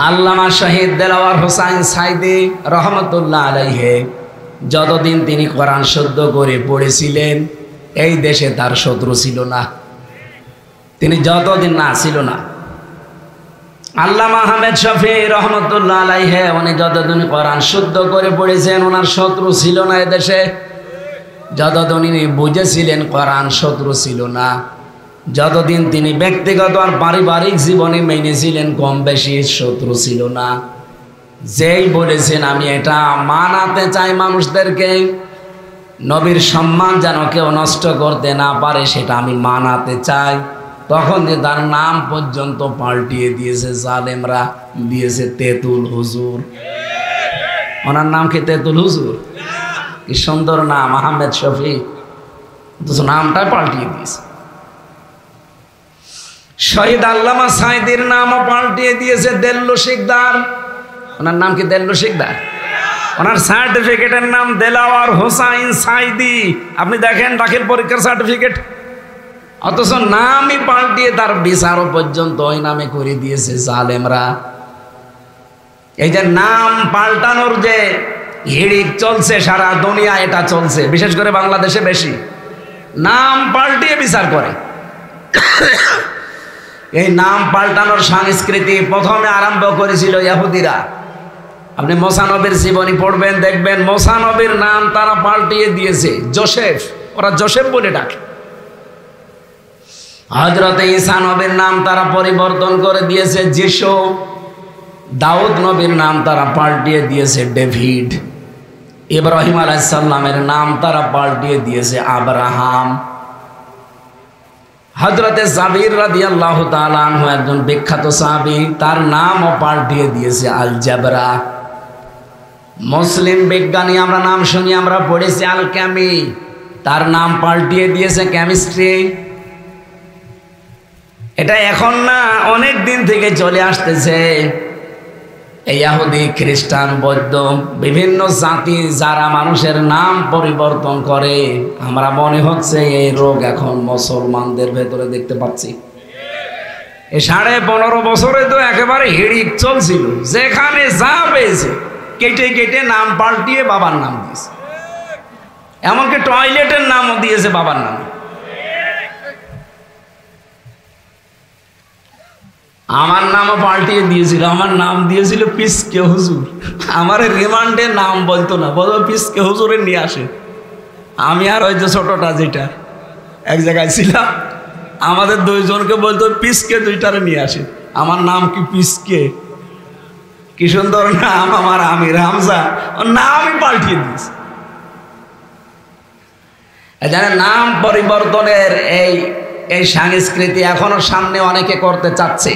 আল্লামা শহীদ দেলাওয়ার হোসাইন সাইদি রহমতুল্লাহ আলাইহি যতদিন তিনি কোরআন শুদ্ধ করে পড়েছিলেন এই দেশে তার শত্রু ছিল না। তিনি যতদিন না ছিল না। আল্লামা আহমেদ শফি রহমতুল্লাহ আলাইহি উনি যতদিন কোরআন শুদ্ধ করে পড়েছেন ওনার শত্রু ছিল না এদেশে। যতদিন তিনি বুঝেছিলেন কোরআন শত্রু ছিল না। যতদিন তিনি ব্যক্তিগত আর পারিবারিক জীবনে মেনেছিলেন কম বেশি শত্রু ছিল না। যেই বলেছেন আমি এটা মানাতে চাই মানুষদেরকে, নবীর সম্মান যেন কেউ নষ্ট করতে না পারে সেটা আমি মানাতে চাই, তখন যে তার নাম পর্যন্ত পাল্টিয়ে দিয়েছে জালেমরা, দিয়েছে তেতুল হুজুর। ওনার নাম কি তেতুল হুজুর? কি সুন্দর নাম, আহমেদ শফি, নামটা পাল্টিয়ে দিয়েছে। শহীদ আল্লামা সাইদির নামও পাল্টিয়ে দিয়েছে দেল্লু শিকদার। ওনার নাম কি দেল্লু শিকদার? ওনার সার্টিফিকেটের নাম দেলাওয়ার হোসাইন সাইদি। আপনি দেখেন দাখিল পরীক্ষার সার্টিফিকেট, অথচ নামই পাল্টিয়ে তার বিচারও পর্যন্ত ওই নামে করে দিয়েছে জালেমরা। এই যে নাম পাল্টানোর যে হিড়িক চলছে সারা দুনিয়া, এটা চলছে বিশেষ করে বাংলাদেশে বেশি। নাম পাল্টিয়ে বিচার করে। এই নাম পাল্টানোর সংস্কৃতি প্রথমে আরম্ভ করেছিল ইহুদিরা। আপনি মুসা নবীর জীবনী পড়বেন, দেখবেন মুসা নবীর নাম তারা পাল্টিয়ে দিয়েছে জোসেফ, ওরা জোসেফ বলে ডাকে। হযরত ঈসা নবীর নাম তারা পরিবর্তন করে দিয়েছে যিশু। দাউদ নবীর নাম তারা পাল্টিয়ে দিয়েছে ডেভিড। ইব্রাহিম আলাইহিস সালামের নাম তারা পাল্টিয়ে দিয়েছে আব্রাহাম। হযরতে জাবির রাদিয়াল্লাহু তাআলা আনহু একজন বিখ্যাত সাহাবী, তার নামও পাল্টিয়ে দিয়েছে আল জাবরা। মুসলিম বিজ্ঞানী আমরা নাম শুনি, আমরা পড়েছি আল কেমি, তার নাম পাল্টিয়ে দিয়েছে কেমিস্ট্রি। এটা এখন না, অনেক দিন থেকে চলে আসতেছে। এই ইহুদি, খ্রিস্টান, বৌদ্ধ বিভিন্ন জাতি যারা মানুষের নাম পরিবর্তন করে, আমরা মনে হচ্ছে এই রোগ এখন মুসলমানদের ভেতরে দেখতে পাচ্ছি। এই 15.5 বছরে তো একেবারে হিড়িক চলছিল, যেখানে যা পেয়েছে কেটে কেটে নাম পাল্টিয়ে বাবার নাম দিয়েছে। এমনকি টয়লেটের নামও দিয়েছে বাবার নাম। আমার নামও পাল্টিয়ে দিয়েছিল, আমার নাম দিয়েছিল পিসকে হুজুর। আমার রিমান্ডে নাম বলতো না, বলতো পিসকে হুজুরে নিয়ে আসে। আমি আর ওই যে ছোটটা যেটা এক জায়গায় ছিলাম, আমাদের দুইজনকে বলতো পিসকে দুইটারে নিয়ে আসে। আমার নাম কি পিসকে, কি সুন্দর নাম আমার, আমির হামজা, ওর নামই পাল্টিয়ে দিয়েছে। জানেন, নাম পরিবর্তনের এই সংস্কৃতি এখনো সামনে অনেকে করতে চাচ্ছে।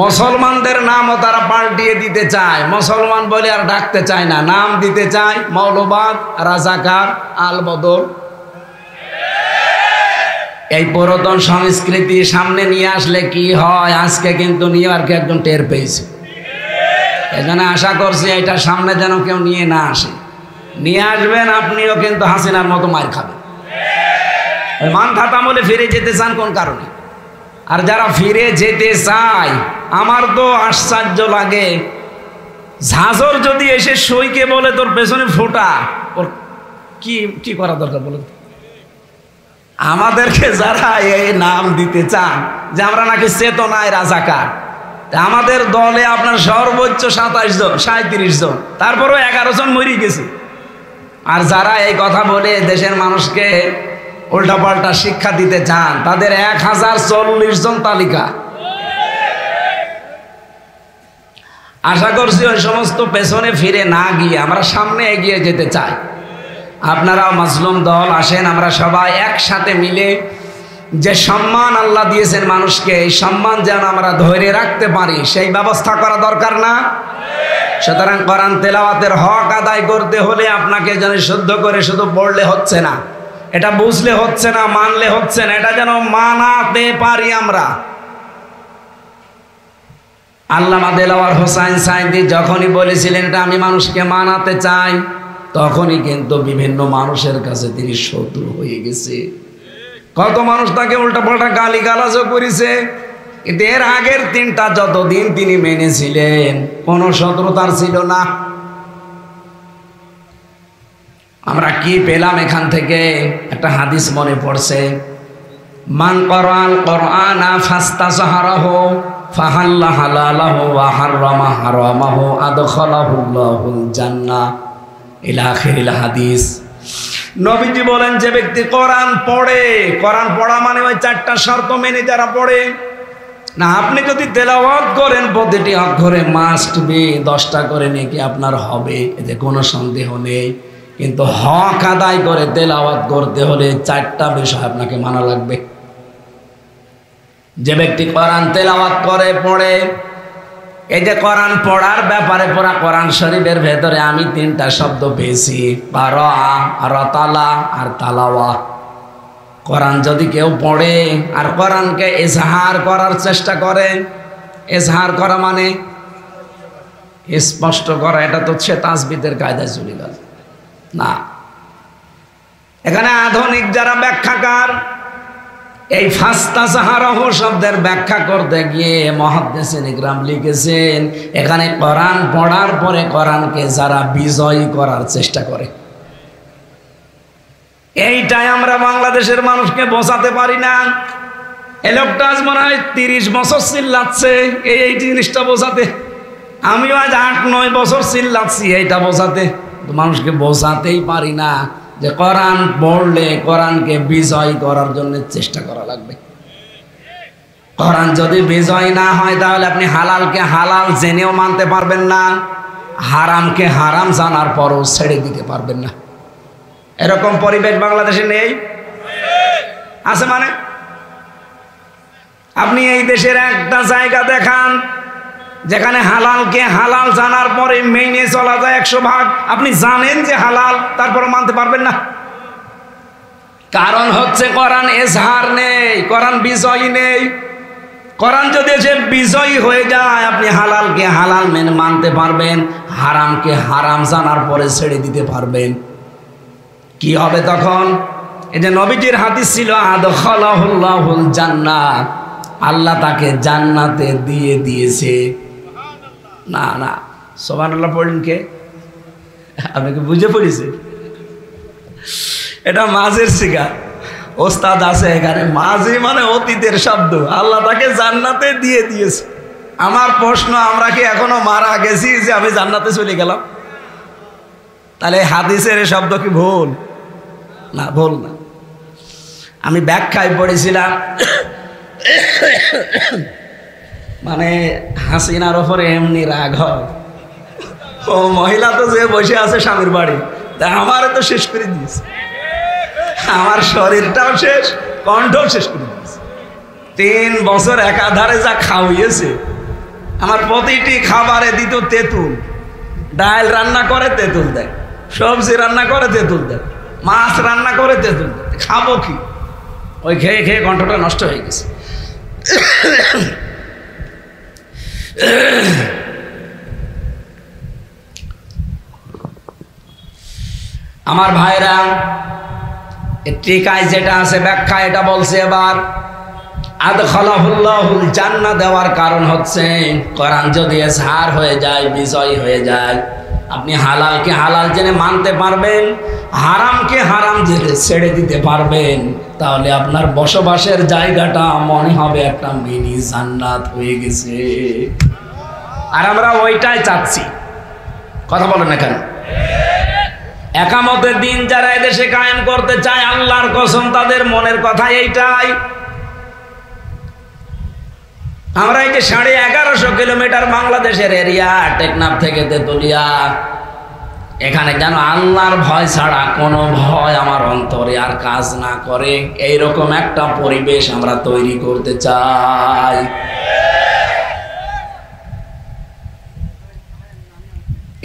মুসলমানদের নামও তারা পাল্টিয়ে দিতে চায়, মুসলমান বলে আর ডাকতে চায় না, নাম দিতে চায় মৌলবাদ, রাজাকার, আল বদর। এই পুরাতন সংস্কৃতি সামনে নিয়ে আসলে কি হয়, আজকে কিন্তু নিউ ইয়র্কে একজন টের পেয়েছে। এজন্য আশা করছি এটা সামনে যেন কেউ নিয়ে না আসে। নিয়ে আসবেন আপনিও কিন্তু হাসিনার মতো মার খাবেন। মান থাতামলে ফিরে যেতে চান কোন কারণে? আর যারা ফিরে যেতে চায়, আমার তো আশ্চর্য লাগে, ঝাঁঝর যদি এসে সইকে বলে তোর পেছনে ফোঁটা, ওর কি করা দরকার বলে? আমাদেরকে যারা এই নাম দিতে চান যে আমরা নাকি চেতনায় রাজাকার, আমাদের দলে আপনার সর্বোচ্চ 27 জন, 37 জন, তারপরেও 11 জন মরে গেছে। আর যারা এই কথা বলে দেশের মানুষকে উল্টাপাল্টা শিক্ষা দিতে চান, তাদের 1040 জন তালিকা। আশা করছি ওই সমস্ত পেছনে ফিরে না গিয়ে আমরা সামনে এগিয়ে যেতে চাই। আপনারাও মাজলুম দল আসেন, আমরা সবাই একসাথে মিলে যে সম্মান আল্লাহ দিয়েছেন মানুষকে, এই সম্মান যেন আমরা ধরে রাখতে পারি সেই ব্যবস্থা করা দরকার না? সুতরাং কোরআন তেলাওয়াতের হক আদায় করতে হলে আপনাকে যেন শুদ্ধ করে শুধু পড়লে হচ্ছে না, এটা বুঝলে হচ্ছে না, মানলে হচ্ছে না, এটা যেন মানাতে পারি আমরা। আল্লামা দেলাওয়ার হোসাইন সাইদি যখনই বলেছিলেন এটা আমি মানুষকে মানাতে চাই, তখনই কিন্তু বিভিন্ন মানুষের কাছে তিনি শত্রু হয়ে গেছে। কত মানুষ তাকে উল্টাপাল্টা গালি গালাজও করেছে, কিন্তু এর আগের তিনটা যতদিন তিনি মেনেছিলেন কোনো শত্রু তার ছিল না। আমরা কি পেলাম এখান থেকে? একটা হাদিস মনে পড়ছে, মান করাল কোরআনা ফাস্তাসহারাহু ফাহাল্লা হালালাহু ওয়া হাররামা হারামাহু আদখালাহুল্লাহুল জান্নাহ ইলা আখিরিল হাদিস। নবীজি বলেন, যে ব্যক্তি কোরআন পড়ে, কোরআন পড়া মানে ওই চারটা শর্ত মেনে যারা পড়ে না, আপনি যদি তেলাওয়াত করেন প্রতিটি অক্ষরে মাস্ট বি 10টা করে নেকি আপনার হবে, এতে কোনো সন্দেহ নেই। কিন্তু হক আদায় করে তেলাওয়াত করতে হলে 4টা বিষয় আপনাকে মানা লাগবে। যে ব্যক্তি কোরআন তেলাওয়াত করে পড়ে, এই যে কোরআন পড়ার ব্যাপারে পুরা কোরআন শরীফের ভেতরে আমি 3টা শব্দ পেয়েছি, কারা, রাতালা আর তালাওয়া। কোরআন যদি কেউ পড়ে আর কোরআনকে ইজহার করার চেষ্টা করে, ইজহার করা মানে স্পষ্ট করা, এটা তো সে তাসবিদের কায়দায় চলে গেল না। এখানে আধুনিক যারা ব্যাখ্যাকার, এই ফাস্তাসহারাহু শব্দের ব্যাখ্যা করতে গিয়ে মুহাদ্দিসিন ইকরাম লিখেছেন, এখানে কোরআন পড়ার পরে কোরআনকে যারা বিজয়ী করার চেষ্টা করে, এইটাই আমরা বাংলাদেশের মানুষকে বোঝাতে পারি না। এই লোকটা আজ মনে হয় 30 বছর চিল্লাচ্ছে এই জিনিসটা বোঝাতে, আমিও আজ 8-9 বছর চিল্লাচ্ছি এইটা বোঝাতে, মানুষকে বোঝাতেই পারি না যে কোরআন পড়লে কোরআনকে বিজয় করার জন্য চেষ্টা করা লাগবে। কোরআন যদি বিজয় না হয় তাহলে আপনি হালালকে হালাল জেনেও মানতে পারবেন না, হারামকে হারাম জানার পরও ছেড়ে দিতে পারবেন না। এরকম পরিবেশ বাংলাদেশে নেই, আছে মানে? আপনি এই দেশের একটা জায়গা দেখান যেখানে হালালকে হালাল জানার পরে মেনে চলা যায় 100 ভাগ। আপনি জানেন যে হালাল, তারপরে মানতে পারবেন না। কারণ হচ্ছে কোরআন এজহার নেই, কোরআন বিজয়ী নেই। কোরআন যদি সে বিজয়ী হয়ে যায়, আপনি হালালকে হালাল মেনে মানতে পারবেন, হারামকে হারাম জানার পরে ছেড়ে দিতে পারবেন। কি হবে তখন? এই যে নবীজির হাদিস ছিল, আদখালাহুল্লাহুল জান্নাহ, আল্লাহ তাকে জান্নাতে দিয়ে দিয়েছে। না না, সুবহানাল্লাহ পড়লেন কে? আপনি কি বুঝে পড়েছে? এটা মাঝের সিগা, ওস্তাদ আছে এখানে। মাঝি মানে অতীতের শব্দ, আল্লাহ তাকে জান্নাতে দিয়ে দিয়েছে। আমার প্রশ্ন, আমরা কি এখনো মারা গেছি যে আমি জান্নাতে চলে গেলাম? তাহলে হাদিসের শব্দ কি ভুল? না, ভুল না। আমি ব্যাখ্যায় পড়েছিলাম, মানে হাসিনার ওপরে এমনি রাগ হয়, ও মহিলা তো যে বসে আছে স্বামীর বাড়ি, তা আমার তো শেষ করে দিয়েছে, আমার শরীরটাও শেষ, কণ্ঠও শেষ করে দিয়েছে। 3 বছর একাধারে যা খাওয়িয়েছে, আমার প্রতিটি খাবারে দিত তেঁতুল। ডাল রান্না করে তেঁতুল দেয়, সবজি রান্না করে তেঁতুল দেয়, মাছ রান্না করে তেঁতুল দেয়। খাবো কি? ওই খেয়ে খেয়ে কণ্ঠটা নষ্ট হয়ে গেছে। আমার ভাইরা, টিকায় যেটা আছে ব্যাখ্যা এটা বলছে, এবার আদখালাহুল্লাহুল জান্নাহ দেওয়ার কারণ হচ্ছে কোরআন যদি এজহার হয়ে যায়, বিজয় হয়ে যায়, আপনি হালালকে হালাল জেনে মানতে পারবেন, হারামকে হারাম জেনে ছেড়ে দিতে পারবেন, তাহলে আপনার বসবাসের জায়গাটা মনে হবে একটা মিনি জান্নাত হয়ে গেছে। আর আমরা ওইটাই চাচ্ছি। কথা বলেন না কেন? একামতের দিন যারা এদেশে কায়েম করতে চায়, আল্লাহর কসম তাদের মনের কথা এইটাই। আমরা এই যে 1150 কিলোমিটার বাংলাদেশের এরিয়া, টেকনাফ থেকে তেতুলিয়া, এখানে যেন আল্লাহর ভয় ছাড়া কোনো ভয় আমার অন্তরে আর কাজ না করে, এইরকম একটা পরিবেশ আমরা তৈরি করতে চাই।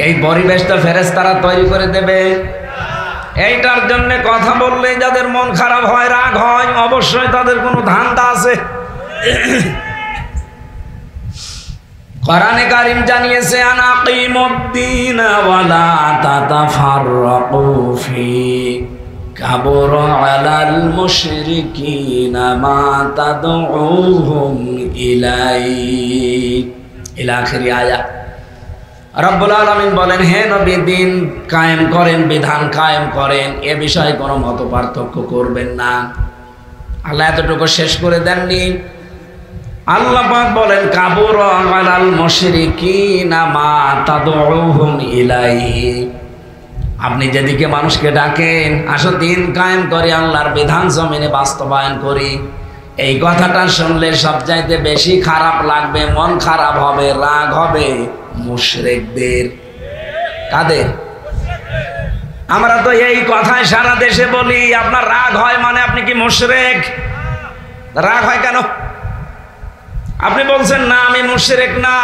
এই পরিবেশটা ফেরেশতারা তৈরি করে দেবে। এইটার জন্য কথা বললে যাদের মন খারাপ হয়, রাগ হয়, অবশ্যই তাদের কোনো ধান্দা আছে। কোরআনে কারীম জানিয়েছে, আনাকিমুদ্দিন ওয়া লা তাতাফাররাকু ফি, কাবুরা আলাল মুশরিকিনা মা তাদউহুম ইলাইহি ইলা আখিরি আয়াত। রব্বুল আলামিন বলেন, হে নবী, দিন কায়েম করেন, বিধান কায়েম করেন, এ বিষয়ে কোনো মত পার্থক্য করবেন না। আল্লাহ এতটুকু শেষ করে দেননি। আল্লাহ পাক বলেন, কাবুরা আলাল মুশরিকিনা মা তাদউহুম ইলাইহি। আপনি যেদিকে মানুষকে ডাকেন, আসো দিন কায়েম করি, আল্লাহর বিধান জমিনে বাস্তবায়ন করি, এই কথাটা শুনলে সবচাইতে বেশি খারাপ লাগবে, মন খারাপ হবে, রাগ হবে মুশরিকদের। কাদের? আমরা তো এই কথাই সারা দেশে বলি। আপনার রাগ হয় মানে আপনি কি মুশরিক? রাগ হয় কেন? আপনি বলছেন না আমি মুশরিক না,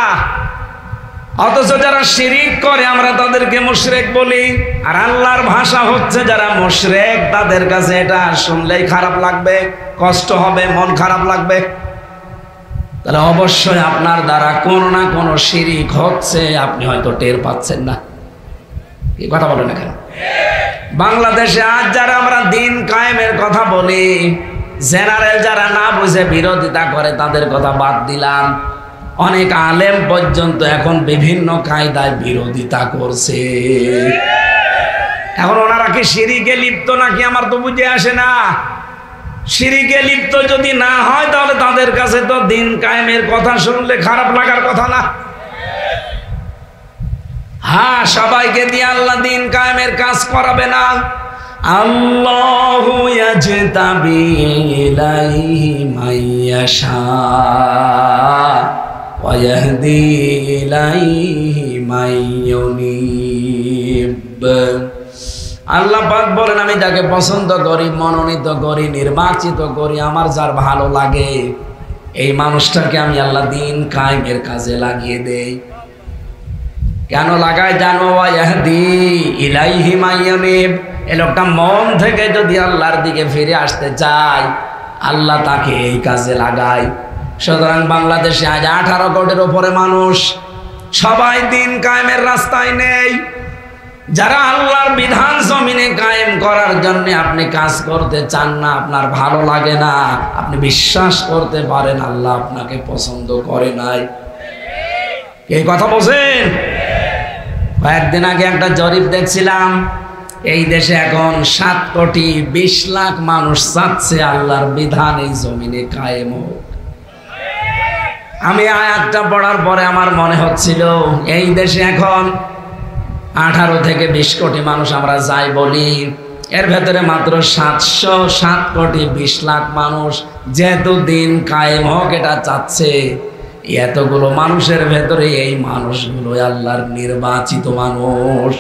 অথচ যারা শিরিক করে আমরা তাদেরকে মুশরিক বলি। আর আল্লাহর ভাষা হচ্ছে যারা মুশরিক, তাদের কাছে এটা শুনলেই খারাপ লাগবে, কষ্ট হবে, মন খারাপ লাগবে। তাহলে অবশ্যই আপনার দ্বারা কোনো না কোনো শিরিক হচ্ছে, আপনি হয়তো টের পাচ্ছেন না। এই কথা বলেন না কেন? বাংলাদেশে আজ যারা আমরা দিন কায়েমের কথা বলি, জেনারেল যারা না বুঝে বিরোধিতা করে তাদের কথা বাদ দিলাম, অনেক আলেম পর্যন্ত এখন বিভিন্ন কায়দায় বিরোধিতা করছে। এখন ওনারা কি শিরিকে লিপ্ত নাকি আমার তো বুঝে আসে না। শিরিকে লিপ্ত যদি না হয় তাহলে তাদের কাছে তো দিন কায়েমের কথা শুনলে খারাপ লাগার কথা না। হ্যাঁ, সবাইকে দিয়ে আল্লাহ দিন কায়েমের কাজ করাবে না। আল্লাহু ইয়াজতাবি ইলাইহি মাইয়াশা ওয়া ইয়াহদি ইলাইহি মাইয়ুনিব। আল্লাহ পাক বলেন, আমি যাকে পছন্দ করি, মনোনীত করি, নির্বাচিত করি, আমার যার ভালো লাগে, এই মানুষটাকে আমি আল্লাহ দিন কায়েমের কাজে লাগিয়ে দেই। কেন লাগায় জানো? ওয়া ইয়াহদি ইলাইহি মাইয়ুনিব। এই লোকটা মন থেকে যদি আল্লাহর দিকে ফিরে আসতে চায়, আল্লাহ তাকে এই কাজে লাগায়। সুতরাং বাংলাদেশে আজ 18 কোটির উপরে মানুষ, সবাই দিন কায়েমের রাস্তায় নেই। যারা আল্লাহর বিধান জমিনে কায়েম করার জন্য আপনি কাজ করতে চান না, আপনার ভালো লাগে না, আপনি বিশ্বাস করতে পারেন আল্লাহ আপনাকে পছন্দ করে নাই। এই কথা বলছেন? কয়েকদিন আগে একটা জরিপ দেখছিলাম, এই দেশে এখন 7,20,00,000 মানুষ চাচ্ছে আল্লাহর বিধান এই জমিনে কায়েম হোক। আমি আয়াতটা পড়ার পরে আমার মনে হচ্ছিল, এই দেশে এখন 18 থেকে 20 কোটি মানুষ আমরা যাই বলি, এর ভেতরে মাত্র 707,20,00,000 মানুষ যেহেতু দিন কায়েম হোক এটা চাচ্ছে। এতগুলো মানুষের ভেতরে এই মানুষগুলো আল্লাহর নির্বাচিত মানুষ।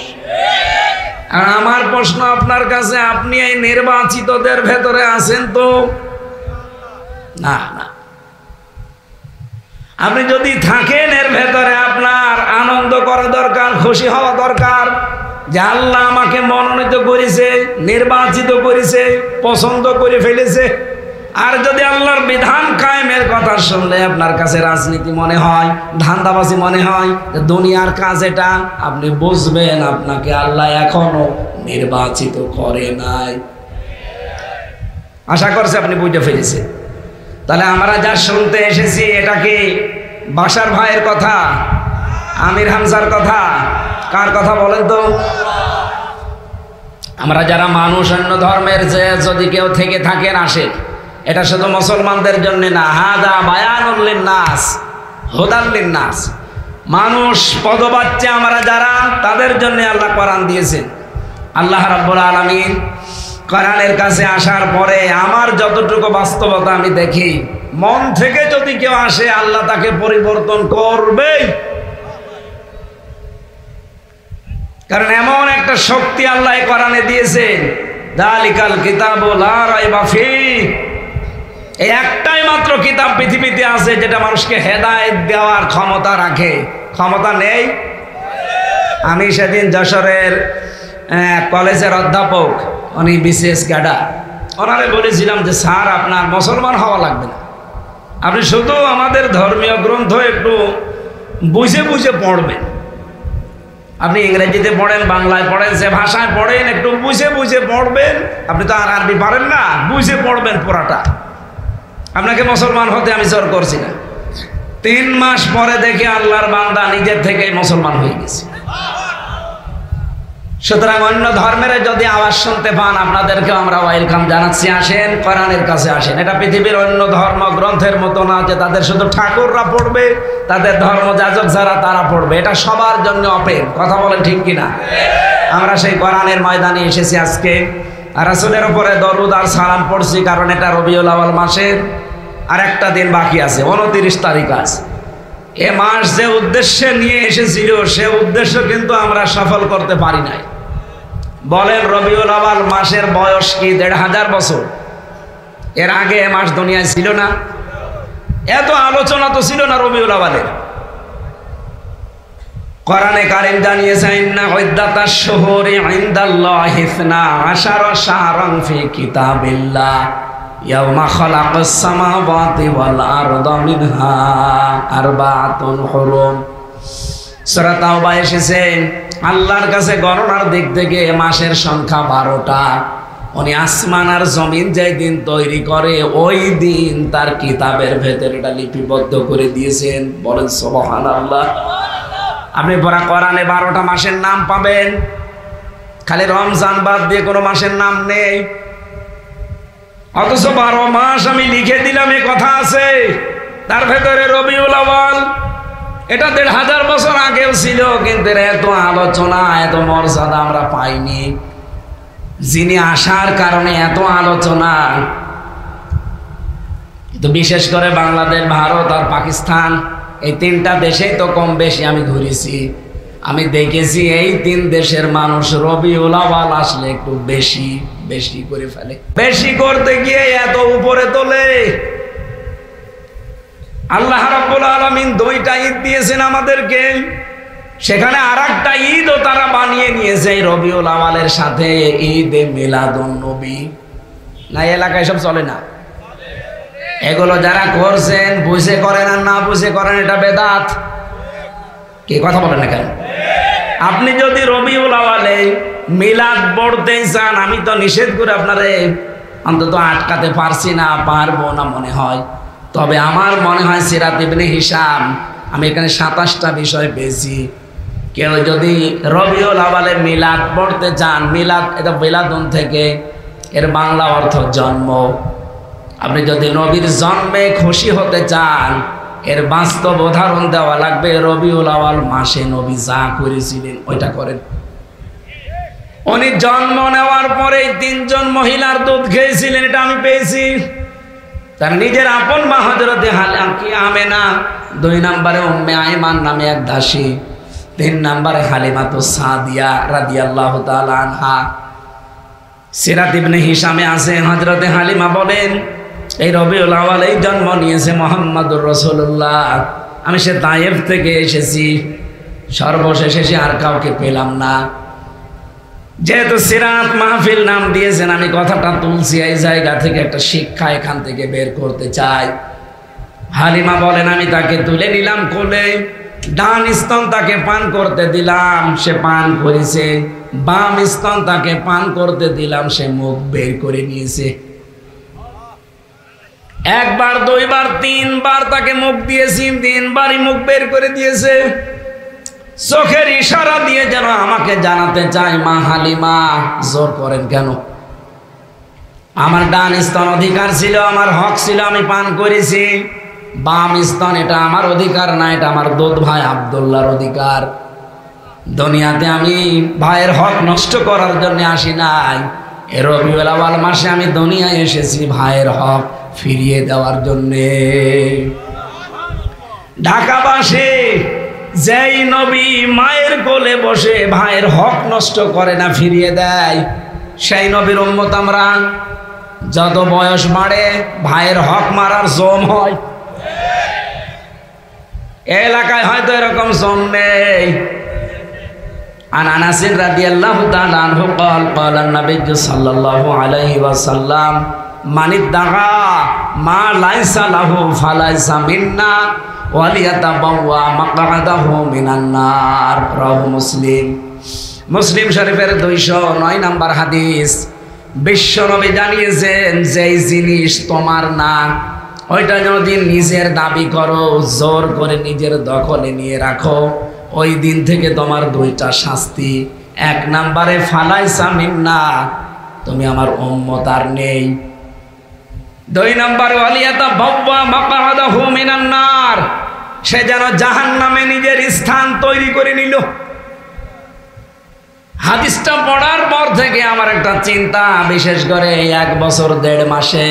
আর আমার প্রশ্ন আপনার কাছে, আপনি এই নির্বাচিতদের ভেতরে আছেন তো? না না। আপনি যদি থাকেন এর ভেতরে, আপনার আনন্দ করা দরকার, খুশি হওয়া দরকার যে আল্লাহ আমাকে মনোনীত করেছে, নির্বাচিত করেছে, পছন্দ করে ফেলেছে। আর যদি আল্লাহর বিধান কায়েমের কথা শুনলে আপনার কাছে রাজনীতি মনে হয়, ধান্দাবাজি মনে হয়, দুনিয়ার কাজ এটা, আপনি বুঝবেন আপনাকে আল্লাহ এখনো নির্বাচিত করে নাই। আশা করছি আপনি বুঝতে ফেলেছেন। তাহলে আমরা যা শুনতে এসেছি এটা কি বাশার ভাইয়ের কথা, আমির হামজার কথা, কার কথা বলেন তো? আমরা যারা মানুষ অন্য ধর্মের, যে যদি কেউ থেকে থাকেন আসেন, এটা শুধু মুসলমানদের জন্য না, হাদা বায়ানুল লিন্নাস হুদাল লিন্নাস। মানুষ পদবাচ্চা আমরা যারা, তাদের জন্য আল্লাহ কোরআন দিয়েছেন। আল্লাহ রাব্বুল আলামিন কোরআনের কাছে আসার পরে আমার যতটুকু বাস্তবতা আমি দেখি, মন থেকে যদি কেউ আসে আল্লাহ তাকে পরিবর্তন করবে। কারণ এমন একটা শক্তি আল্লাহ কোরআনে দিয়েছেন, যালিকাল কিতাবু লা রাইবা ফীহ। এই একটাই মাত্র কিতাব পৃথিবীতে আছে যেটা মানুষকে হেদায়েত দেওয়ার ক্ষমতা রাখে। ক্ষমতা নেই? আমি সেদিন যশোরের কলেজের অধ্যাপক, উনি বিসিএস ক্যাডার, ওনারে বলেছিলাম যে স্যার আপনার মুসলমান হওয়া লাগবে না, আপনি শুধু আমাদের ধর্মীয় গ্রন্থ একটু বুঝে বুঝে পড়বেন। আপনি ইংরেজিতে পড়েন, বাংলায় পড়েন, যে ভাষায় পড়েন, একটু বুঝে বুঝে পড়বেন। আপনি তো আর আরবি পারেন না, বুঝে পড়বেন পুরাটা। আপনাকে মুসলমান হতে আমি জোর করছি না। 3 মাস পরে দেখে আল্লাহর বান্দা নিজের থেকে মুসলমান হয়ে গেছে। সুতরাং অন্য ধর্মের যদি আওয়াজ শুনতে পান, আপনাদেরকে আমরা ওয়েলকাম জানাচ্ছি। আসেন, কোরআনের কাছে আসেন। এটা পৃথিবীর অন্য ধর্ম গ্রন্থের মতো না যে তাদের শুধু ঠাকুররা পড়বে, তাদের ধর্মযাজক যারা তারা পড়বে। এটা সবার জন্য ওপেন। কথা বলেন ঠিক কিনা? আমরা সেই কোরআনের ময়দানে এসেছি আজকে। আর রাসূলের উপরে দরুদ আর সালাম পড়ছি, কারণ এটা রবিউল আউয়াল মাসের আর একটা দিন বাকি আছে, 29 তারিখ আছে। এ মাস যে উদ্দেশ্যে নিয়ে এসেছিল, সে উদ্দেশ্য কিন্তু আমরা সফল করতে পারি নাই। বলেন, রবিউল আউয়াল মাসের বয়স কি 1500 বছর? এর আগে এ মাস দুনিয়ায় ছিল না, এত আলোচনা তো ছিল না রবিউল আউয়ালের। কোরআনে কারীম জানিয়েছে, ইন্না ইদ্দাতাশ শুহুরি ইনদাল্লাহি 12 শাহরান ফি কিতাবিল্লাহ ইয়াওমা খালাকাস সামাওয়াতি ওয়াল আরদা মিনহা আরবাআতুন হুরুম। সূরা তাওবা এসেছে, আল্লাহর কাছে গণনার দিক থেকে মাসের সংখ্যা 12টা। উনি আসমান আর জমিন যেই দিন তৈরি করে, ওই দিন তার কিতাবের ভেতরে এটা লিপিবদ্ধ করে দিয়েছেন। বলেন সুবহানাল্লাহ। আপনি পড়া কোরআনে 12টা মাসের নাম পাবেন, খালি রমজান বাদ দিয়ে কোনো মাসের নাম নেই। অথচ 12 মাস আমি লিখে দিলাম, এ কথা আছে। তার ভেতরে রবিউল আউয়াল, এটা 1500 বছর আগেও ছিল, কিন্তু এত আলোচনা, এত মর্যাদা আমরা পাইনি। যিনি আসার কারণে এত আলোচনা। তো বিশেষ করে বাংলাদেশ, ভারত আর পাকিস্তান, এই 3টা দেশেই তো কম বেশি আমি ঘুরেছি। আমি দেখেছি এই 3 দেশের মানুষ রবিউল আউয়াল আসলে একটু বেশি বেশি করে ফেলে। বেশি করতে গিয়ে এত উপরে তোলে। আল্লাহ রাব্বুল আলামিন 2টা ঈদ দিয়েছেন আমাদেরকে, সেখানে আরেকটা ঈদও তারা বানিয়ে নিয়েছে রবিউল আউয়ালের সাথে, ঈদে মিলাদুন নবী। না, এলাকায় সব চলে না। এগুলো যারা করছেন বুঝে করেন আর না বুঝে করেন, এটা বেদাত। কি কথা বলেন না কেন? আপনি যদি রবিউল আউয়ালে মিলাদ পড়তে চান, আমি তো নিষেধ করে আপনারে অন্তত আটকাতে পারছি না, পারবো না মনে হয়। তবে আমার মনে হয় সিরাত ইবনে হিশাম, আমি এখানে 27টা বিষয় পেয়েছি। কেউ যদি রবিউল আউয়ালে মিলাদ পড়তে চান, মিলাদ এটা মিলাদুন থেকে, এর বাংলা অর্থ জন্ম। আপনি যদি নবীর জন্মে খুশি হতে চান, এর বাস্তব উদাহরণ দেওয়া লাগবে। রবিউল আউয়াল মাসে নবী যা করেছিলেন ওইটা করেন। উনি জন্ম নেওয়ার পরে 3 জন মহিলার দুধ খেয়েছিলেন, এটা আমি পেয়েছি। তার নিজের আপন মা হযরতে আমেনা, 2 নম্বরে উম্মে আইমান নামে এক দাসী, 3 নম্বরে হালিমাতুস সাদিয়া রাদিয়াল্লাহু তাআলা আনহা। সিরাত ইবনে হিশামে আছে, হযরতে হালিমা বলেন, এই রবিউল আউয়ালেই জন্ম নিয়েছে মুহাম্মদুর রাসূলুল্লাহ। আমি সে তায়েফ থেকে এসেছি, সর্বশেষ এসে আর কাউকে পেলাম না। যেহেতু সিরাত মাহফিল নাম দিয়েছেন, আমি কথাটা তুলছি এই জায়গা থেকে, একটা শিক্ষা এখান থেকে বের করতে চাই। হালিমা বলেন, আমি তাকে তুলে নিলাম কোলে, ডান স্তন তাকে পান করতে দিলাম, সে পান করেছে। বাম স্তন তাকে পান করতে দিলাম, সে মুখ বের করে নিয়েছে। 1 বার 2 বার 3 বার তাকে মুখ দিয়েছি, 3 বারই মুখ বের করে দিয়েছে। চোখের ইশারা দিয়ে যেন আমাকে জানাতে চায়, মা হালিমা জোর করেন কেন? আমার ডান স্তন অধিকার ছিল, আমার হক ছিল, আমি পান করেছি। বাম স্তন এটা আমার অধিকার না, এটা আমার দুধ ভাই আব্দুল্লাহর অধিকার। দুনিয়াতে আমি ভাইয়ের হক নষ্ট করার জন্য আসি নাই। এ রবিউল আউয়াল মাসে আমি দুনিয়ায় এসেছি ভাইয়ের হক ফিরিয়ে দেওয়ার জন্যে। ঢাকাবাসী, যেই নবী মায়ের কোলে বসে ভাইয়ের হক নষ্ট করে না, ফিরিয়ে দেয়, সেই নবীর উম্মত আমরা। যত বয়স বাড়ে ভাইয়ের হক মারার জম হয়। এলাকায় হয়তো এরকম জম নেই। عن أنس رضي الله تعالى عنه قال قال النبي صلى الله عليه وسلم من ادعى ما ليس له فليس منا ওয়ালিয়াতাবাওয়া মাকআদাহু মিনান নার, রাওয়াহু মুসলিম। মুসলিম শরীফের 209 নম্বর হাদিস। বিশ্বনবী জানিয়েছেন যেই জিনিস তোমার না ওইটা যদি নিজের দাবি করো, জোর করে নিজের দখলে নিয়ে রাখো, ওই দিন থেকে তোমার দুইটা শাস্তি। 1 নম্বরে ফালাইসা মিন্না, তুমি আমার উম্মত আর নেই। 2 নম্বরে ওয়ালিয়াতাবাওয়া মাকআদাহু মিনান নার, সে যেন জাহান্নামে নিজের স্থান তৈরি করে নিল। হাদিসটা পড়ার পর থেকে আমার একটা চিন্তা, বিশেষ করে 1 বছর 1.5 মাসে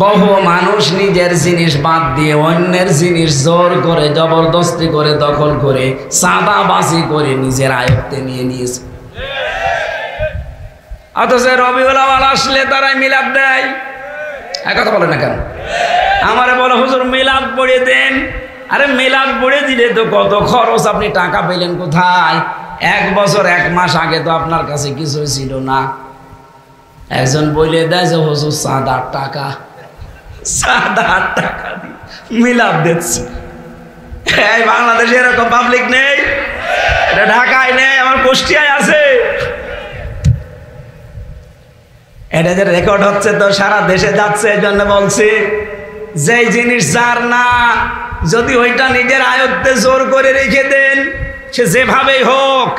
বহু মানুষ নিজের জিনিস বাদ দিয়ে অন্যের জিনিস জোর করে জবরদস্তি করে দখল করে চাঁদাবাজি করে নিজের আয়ত্তে নিয়ে নিয়েছে। অথচ রবিউল আউয়াল আসলে তারাই মিলাদ দেয়। এক কথা বলে না কেন? আমারে বলো হুজুর মিলাদ পড়ে দেন। আরে মিলাদ পড়ে দিলে তো কত খরচ, আপনি টাকা পেলেন কোথায়? 1 বছর 1 মাস আগে তো আপনার কাছে কিছুই ছিল না। একজন বলে দেয় যে হুজুর 7-8 টাকা, 7-8 টাকা দিয়ে মিলাদ দিচ্ছে। এই বাংলাদেশে এরকম পাবলিক নেই, এটা ঢাকায় নেই, আমার কুষ্টিয়ায় আছে। এটা যে রেকর্ড হচ্ছে তো সারা দেশে যাচ্ছে, এই জন্য বলছি যেই জিনিস যার না, যদি ওইটা নিজের আয়ত্তে জোর করে রেখে দেন, সে যেভাবেই হোক,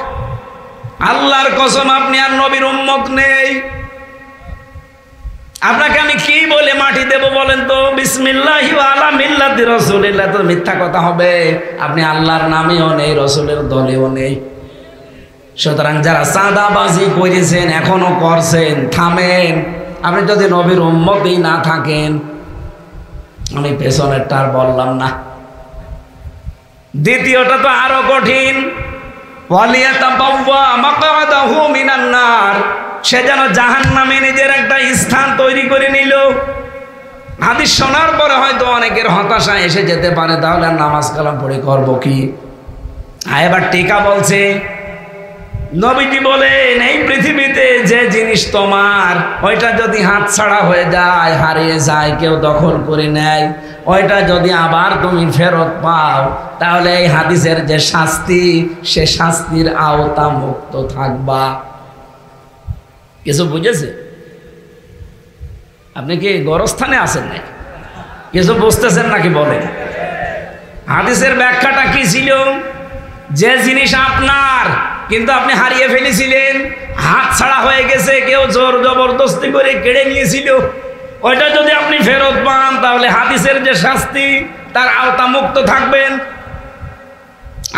আল্লাহর কসম আপনি আর নবীর উম্মত নেই। আপনাকে আমি কি বলে মাটি দেব বলেন তো? বিসমিল্লাহি ওয়া আলা মিল্লাতি রাসূলিল্লাহ, তো মিথ্যা কথা হবে। আপনি আল্লাহর নামেও নেই, রসুলের দলেও নেই। সুতরাং যারা চাঁদাবাজি করেছেন, এখনো করছেন, থামেন। আপনি যদি নবীর উম্মতই না থাকেন, আমি পেছনেরটা আর বললাম না। দ্বিতীয়টা তো আরো কঠিন, ওয়ালিয়াতাবাওয়া মাকআদাহু মিনান নার, সে যেন জাহান্নামে নিজের একটা স্থান তৈরি করে নিল। হাদিস শোনার পরে হয়তো অনেকের হতাশা এসে যেতে পারে, তাহলে আর নামাজ কালাম পড়ে করবো কি? এবার টিকা বলছে, নবীজি বলেন এই পৃথিবীতে যে জিনিস তোমার, ওইটা যদি হাত ছাড়া হয়ে যায়, হারিয়ে যায়, কেউ দখল করে নেয়, ওইটা যদি আবার তুমি ফেরত পাও, তাহলে এই হাদিসের যে শাস্তি, সে শাস্তির আওতা মুক্ত থাকবা। কিছু বুঝেছে? আপনি কি গোরস্থানে আছেন নাকি? কিছু বুঝতেছেন নাকি বলেন? হাদিসের ব্যাখ্যাটা কি ছিল? যে জিনিস আপনার কিন্তু আপনি হারিয়ে ফেলেছিলেন, হাত ছাড়া হয়ে গেছে, কেউ জোর জবরদস্তি করে কেড়ে নিয়েছিল, ওইটা যদি আপনি ফেরত পান, তাহলে হাদিসের যে শাস্তি, তার আওতা মুক্ত থাকবেন।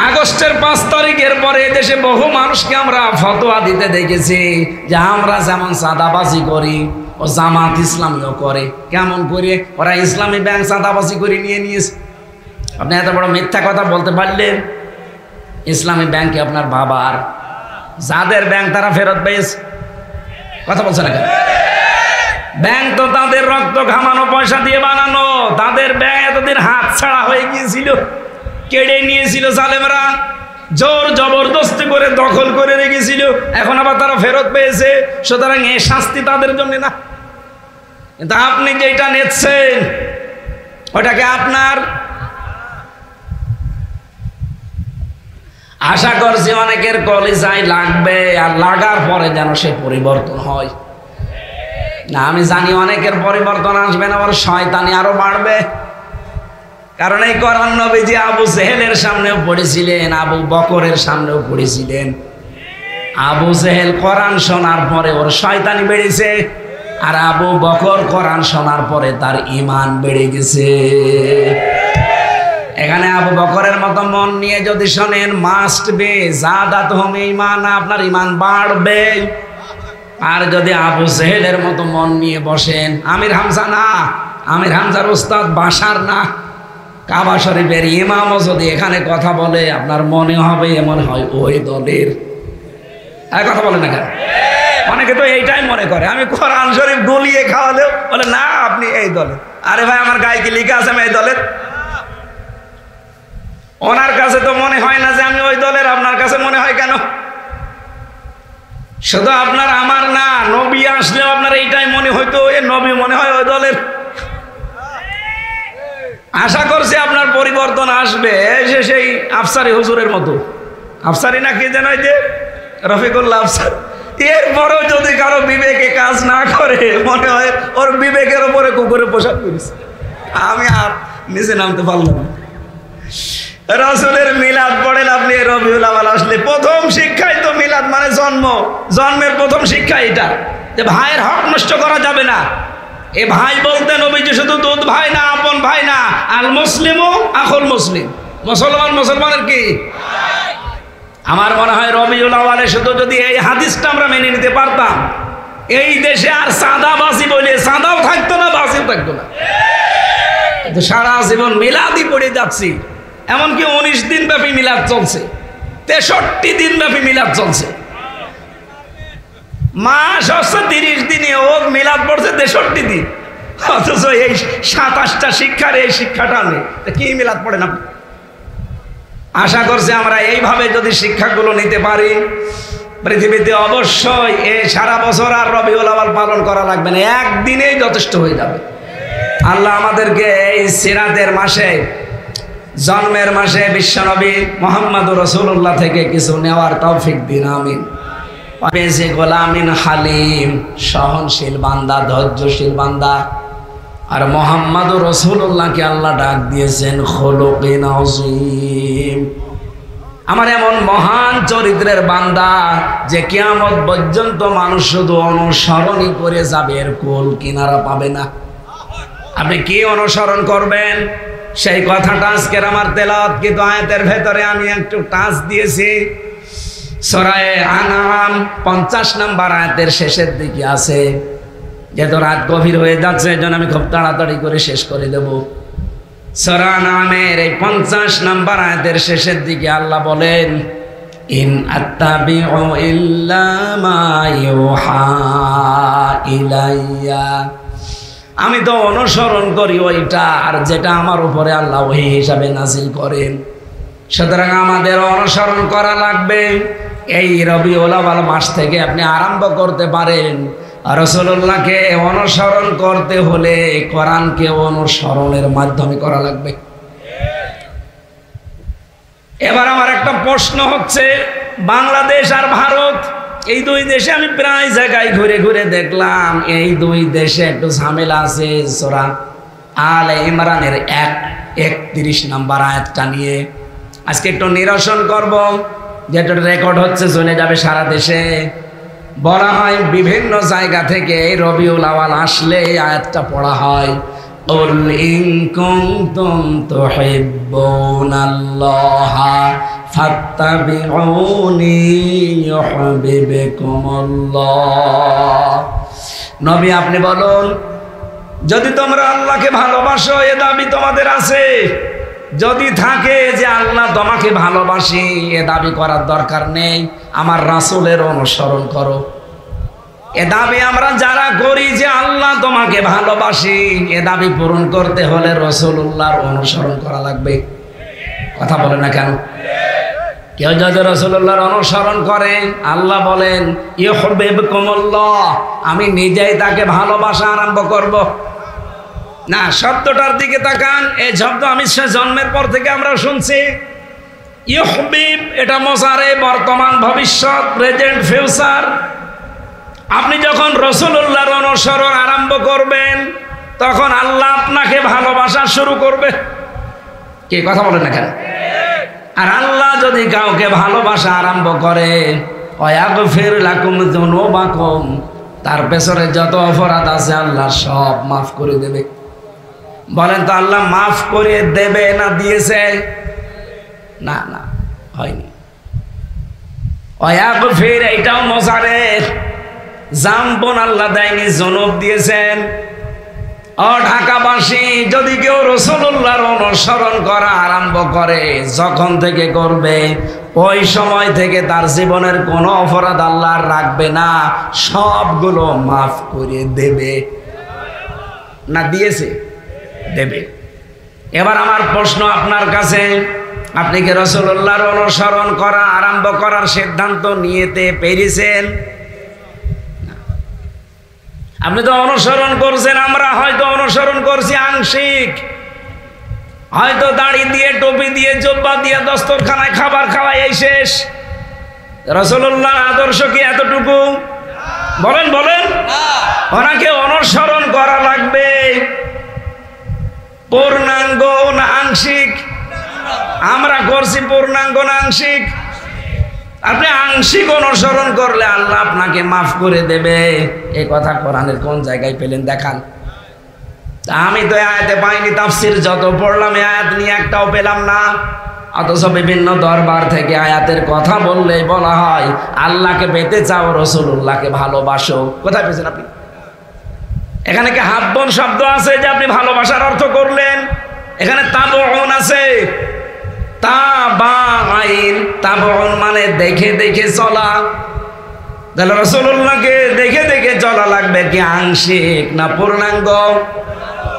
আগস্টের 5 তারিখের পরে দেশে বহু মানুষকে আমরা ফতোয়া দিতে দেখেছি যে আমরা যেমন চাঁদাবাজি করি, ও জামাত ইসলামীও করে। কেমন করে? ওরা ইসলামী ব্যাংক চাঁদাবাজি করে নিয়ে নিয়েছে। আপনি এত বড় মিথ্যা কথা বলতে পারলেন? ইসলামী ব্যাংকে আপনার বাবার, যাদের ব্যাংক তারা ফেরত পেয়েছে। কথা বলছে না কেন? ব্যাংক তো তাদের রক্ত ঘামানো পয়সা দিয়ে বানানো, তাদের ব্যাংক এতদিন হাত ছাড়া হয়ে গিয়েছিল, কেড়ে নিয়েছিল জালেমরা, জোর জবরদস্তি করে দখল করে রেখেছিল, এখন আবার তারা ফেরত পেয়েছে। সুতরাং এই শাস্তি তাদের জন্য না। কিন্তু আপনি যেটা নিচ্ছেন, ওটাকে আপনার। আশা করছি অনেকের কলিজায় লাগবে, আর লাগার পরে যেন সে পরিবর্তন হয়। না, আমি জানি অনেকের পরিবর্তন আসবে না, আবার শয়তানি আরো বাড়বে। কারণ এই কোরআন নবীজি আবু জেহেলের সামনেও পড়েছিলেন, আবু বকরের সামনেও পড়েছিলেন। আবু জেহেল কোরআন শোনার পরে ওর শয়তানি বেড়েছে, আর আবু বকর কোরআন শোনার পরে তার ঈমান বেড়ে গেছে। এখানে আবু বকরের মতো মন নিয়ে যদি শোনেন, মাস্ট বি যাদাতুহুম ঈমানা, আপনার ঈমান বাড়বে। আর যদি আবু জেহেলের মতো মন নিয়ে বসেন, আমির হামজা না, আমির হামজার উস্তাদ বাশার না, কাবা শরীফের ইমামও যদি এখানে কথা বলে, আপনার মনে হবে এমন হয় ওই দলের। আর কথা বলে না কেন? অনেকে তো এইটাই মনে করে, আমি কোরআন শরীফ গলিয়ে খাওয়ালেও বলে না আপনি এই দলের। আরে ভাই, আমার গায়ে কি লেখা আছে আমি এই দলের? ওনার কাছে তো মনে হয় না যে আমি ওই দলের, আপনার কাছে মনে হয় কেন? শুধু আপনার আমার না, নবী আসলেও আপনার এইটাই মনে হইতো, এ নবী মনে হয় ওই দলের। আশা করছি আপনার পরিবর্তন আসবে, সে সেই আফসারি হুজুরের মতো। আফসারি না কি যেন, যে রফিকুল্লাহ আফসার। এরপরেও যদি কারো বিবেকে কাজ না করে, মনে হয় ওর বিবেকের ওপরে কুকুরে পোশাক করেছে। আমি আর নিচে নামতে পারলাম না। রাসূলের মিলাদ পড়েন আপনি, রবিউল আউয়াল আসলে প্রথম শিক্ষাই তো মিলাদ, মানে জন্ম। জন্মের প্রথম শিক্ষা এটা যে ভাইয়ের হক নষ্ট করা যাবে না। এ ভাই বলতে নবীজি শুধু দুধ ভাই না, আপন ভাই না, আল মুসলিমু আখুল মুসলিম। মুসলমান মুসলমানের কি? আমার মনে হয় রবিউল আউয়ালে শুধু যদি এই হাদিসটা আমরা মেনে নিতে পারতাম, এই দেশে আর সাদাবাসী বলে সাদাও থাকতো না, বাসিও থাকতো না। সারা জীবন মিলাদই পড়ে যাচ্ছি, এমনকি 19 দিন ব্যাপী মিলাদ চলছে, 63 দিন ব্যাপী মিলাদ চলছে। মাস হচ্ছে 30 দিনে, ও মিলাদ পড়ছে 63 দিন, অথচ এই 27টা শিক্ষার এই শিক্ষাটা নেই। কি মিলাদ পড়েন আপনি? আশা করছি আমরা এইভাবে যদি শিক্ষাগুলো নিতে পারি, পৃথিবীতে অবশ্যই এই সারা বছর আর রবিউল আউয়াল পালন করা লাগবে না, একদিনেই যথেষ্ট হয়ে যাবে। আল্লাহ আমাদেরকে এই সিরাতের মাসে, জন্মের মাসে বিশ্বনবী মুহাম্মদুর রাসূলুল্লাহ থেকে কিছু নেওয়ার তৌফিক দিন, আমিন। পেয়েছে গোলামিন হালিম, সহনশীল বান্দা, ধৈর্যশীল বান্দা। আর মুহাম্মদুর রাসূলুল্লাহকে আল্লাহ ডাক দিয়েছেন খুলুকিন আযীম, আমার এমন মহান চরিত্রের বান্দা যে কিয়ামত পর্যন্ত মানুষ শুধু অনুসরণই করে যাবে, এর কুল কিনারা পাবে না। আপনি কি অনুসরণ করবেন সেই কথাটা আজকের আমার তেলাওয়াত কিন্তু আয়াতের ভেতরে আমি একটু টাচ দিয়েছি। সূরা আনআম 50 নম্বর আয়াতের শেষের দিকে আছে। যেহেতু রাত গভীর হয়ে যাচ্ছে, এজন্য আমি খুব তাড়াতাড়ি করে শেষ করে দেব। সূরা আনআমের এই 50 নম্বর আয়াতের শেষের দিকে আল্লাহ বলেন, ইন আত্তাবিউ ইল্লা মা ইউহা ইলাইয়া, আমি তো অনুসরণ করি ওইটা আর যেটা আমার উপরে আল্লাহ ওহী হিসাবে নাযিল করেন। সুতরাং আমাদের অনুসরণ করা লাগবে। এই রবিউল আউয়াল মাস থেকে আপনি আরম্ভ করতে পারেন। রাসূলুল্লাহকে অনুসরণ করতে হলে কোরআনকে অনুসরণের মাধ্যমে করা লাগবে। এবার আমার একটা প্রশ্ন হচ্ছে, বাংলাদেশ আর ভারত, এই দুই দেশে আমি প্রায় জায়গায় ঘুরে ঘুরে দেখলাম এই দুই দেশে একটু ঝামেলা আছে। সূরা আলে ইমরানের 31 নম্বর আয়াতটা নিয়ে আজকে একটু নিরসন করব, যেটা রেকর্ড হচ্ছে, চলে যাবে সারা দেশে। বলা হয় বিভিন্ন জায়গা থেকে রবিউল আউয়াল আসলে এই আয়াতটা পড়া হয়, কুল ইন কুনতুম তুহিব্বুনাল্লাহা ফাত্তাবিউনি ইউহিব্বুকুমুল্লাহ। নবী আপনি বলুন, যদি তোমরা আল্লাহকে ভালোবাসো, এ দাবি তোমাদের আছে, যদি থাকে যে আল্লাহ তোমাকে ভালোবাসি, এ দাবি করার দরকার নেই, আমার রাসূলের অনুসরণ করো। এ দাবি আমরা যারা করি যে আল্লাহ তোমাকে ভালোবাসি, এ দাবি পূরণ করতে হলে রাসূলুল্লাহর অনুসরণ করা লাগবে। কথা বলে না কেন? কেউ যদি রাসূলুল্লাহর অনুসরণ করে, আল্লাহ বলেন ইউহিব্বুকুমুল্লাহ, আমি নিজেই তাকে ভালোবাসা আরম্ভ করব। না, শব্দটার দিকে তাকান। এই শব্দ আমি জন্মের পর থেকে আমরা শুনছি। ইউহিব, এটা মুজারে, বর্তমান, ভবিষ্যৎ, প্রেজেন্ট, ফিউচার। আপনি যখন রাসূলুল্লাহর অনুসরণ আরম্ভ করবেন, তখন আল্লাহ আপনাকে ভালোবাসা শুরু করবে। কি কথা বলেন না কেন? আর আল্লাহ যদি কাউকে ভালোবাসা আরম্ভ করে, ওয়াগফির লাকুম যুনুবাকুম, তার পেছনে যত অপরাধ আছে আল্লাহ সব মাফ করে দেবে। বলেন তো আল্লাহ মাফ করে দেবে না দিয়েছে? না, না, হয়নি। ওয়াগফির এইটাও মুজারের, জাম্বন আল্লাহ দেয়নি, জনব দিয়েছেন। ও ঢাকাবাসী, যদি কেউ রাসূলুল্লাহর অনুসরণ করা আরম্ভ করে, যখন থেকে করবে ওই সময় থেকে তার জীবনের কোনো অপরাধ আল্লাহ রাখবে না, সবগুলো মাফ করে দেবে। না দিয়েছে? দেবে। এবার আমার প্রশ্ন আপনার কাছে, আপনি কি রাসূলুল্লাহর অনুসরণ করা আরম্ভ করার সিদ্ধান্ত নিতে পেরেছেন? আপনি তো অনুসরণ করছেন, আমরা হয়তো অনুসরণ করছি আংশিক, হয়তো দাড়ি দিয়ে, টুপি দিয়ে, জুব্বা দিয়ে দস্তরখানায় খাবার খাওয়াই এই শেষ। রাসূলুল্লাহর আদর্শ কি এতটুকু? বলেন বলেন। ওনাকে অনুসরণ করা লাগবে। পূর্ণাঙ্গ না আংশিক? আমরা করছি পূর্ণাঙ্গ না আংশিক? আপনি আংশিক অনুসরণ করলে আল্লাহ আপনাকে মাফ করে দেবে। এই কথা কোরআনের কোন জায়গায় পেলেন দেখান। আমি তো আয়াতে পাইনি, তাফসির যত পড়লাম এই আয়াত নিয়ে একটাও পেলাম না। অথচ বিভিন্ন দরবার থেকে আয়াতের কথা বললেই বলা হয় আল্লাহকে পেতে চাও, রাসূলুল্লাহকে ভালোবাসো। কোথায় পেয়েছেন আপনি? এখানে কি হাব্বন শব্দ আছে যে আপনি ভালোবাসার অর্থ করলেন? এখানে তাবউন আছে, তাবাইন, তাবউন মানে দেখে দেখে চলা। তাহলে রাসূলুল্লাহকে দেখে দেখে চলা লাগবে কি আংশিক না পূর্ণাঙ্গ?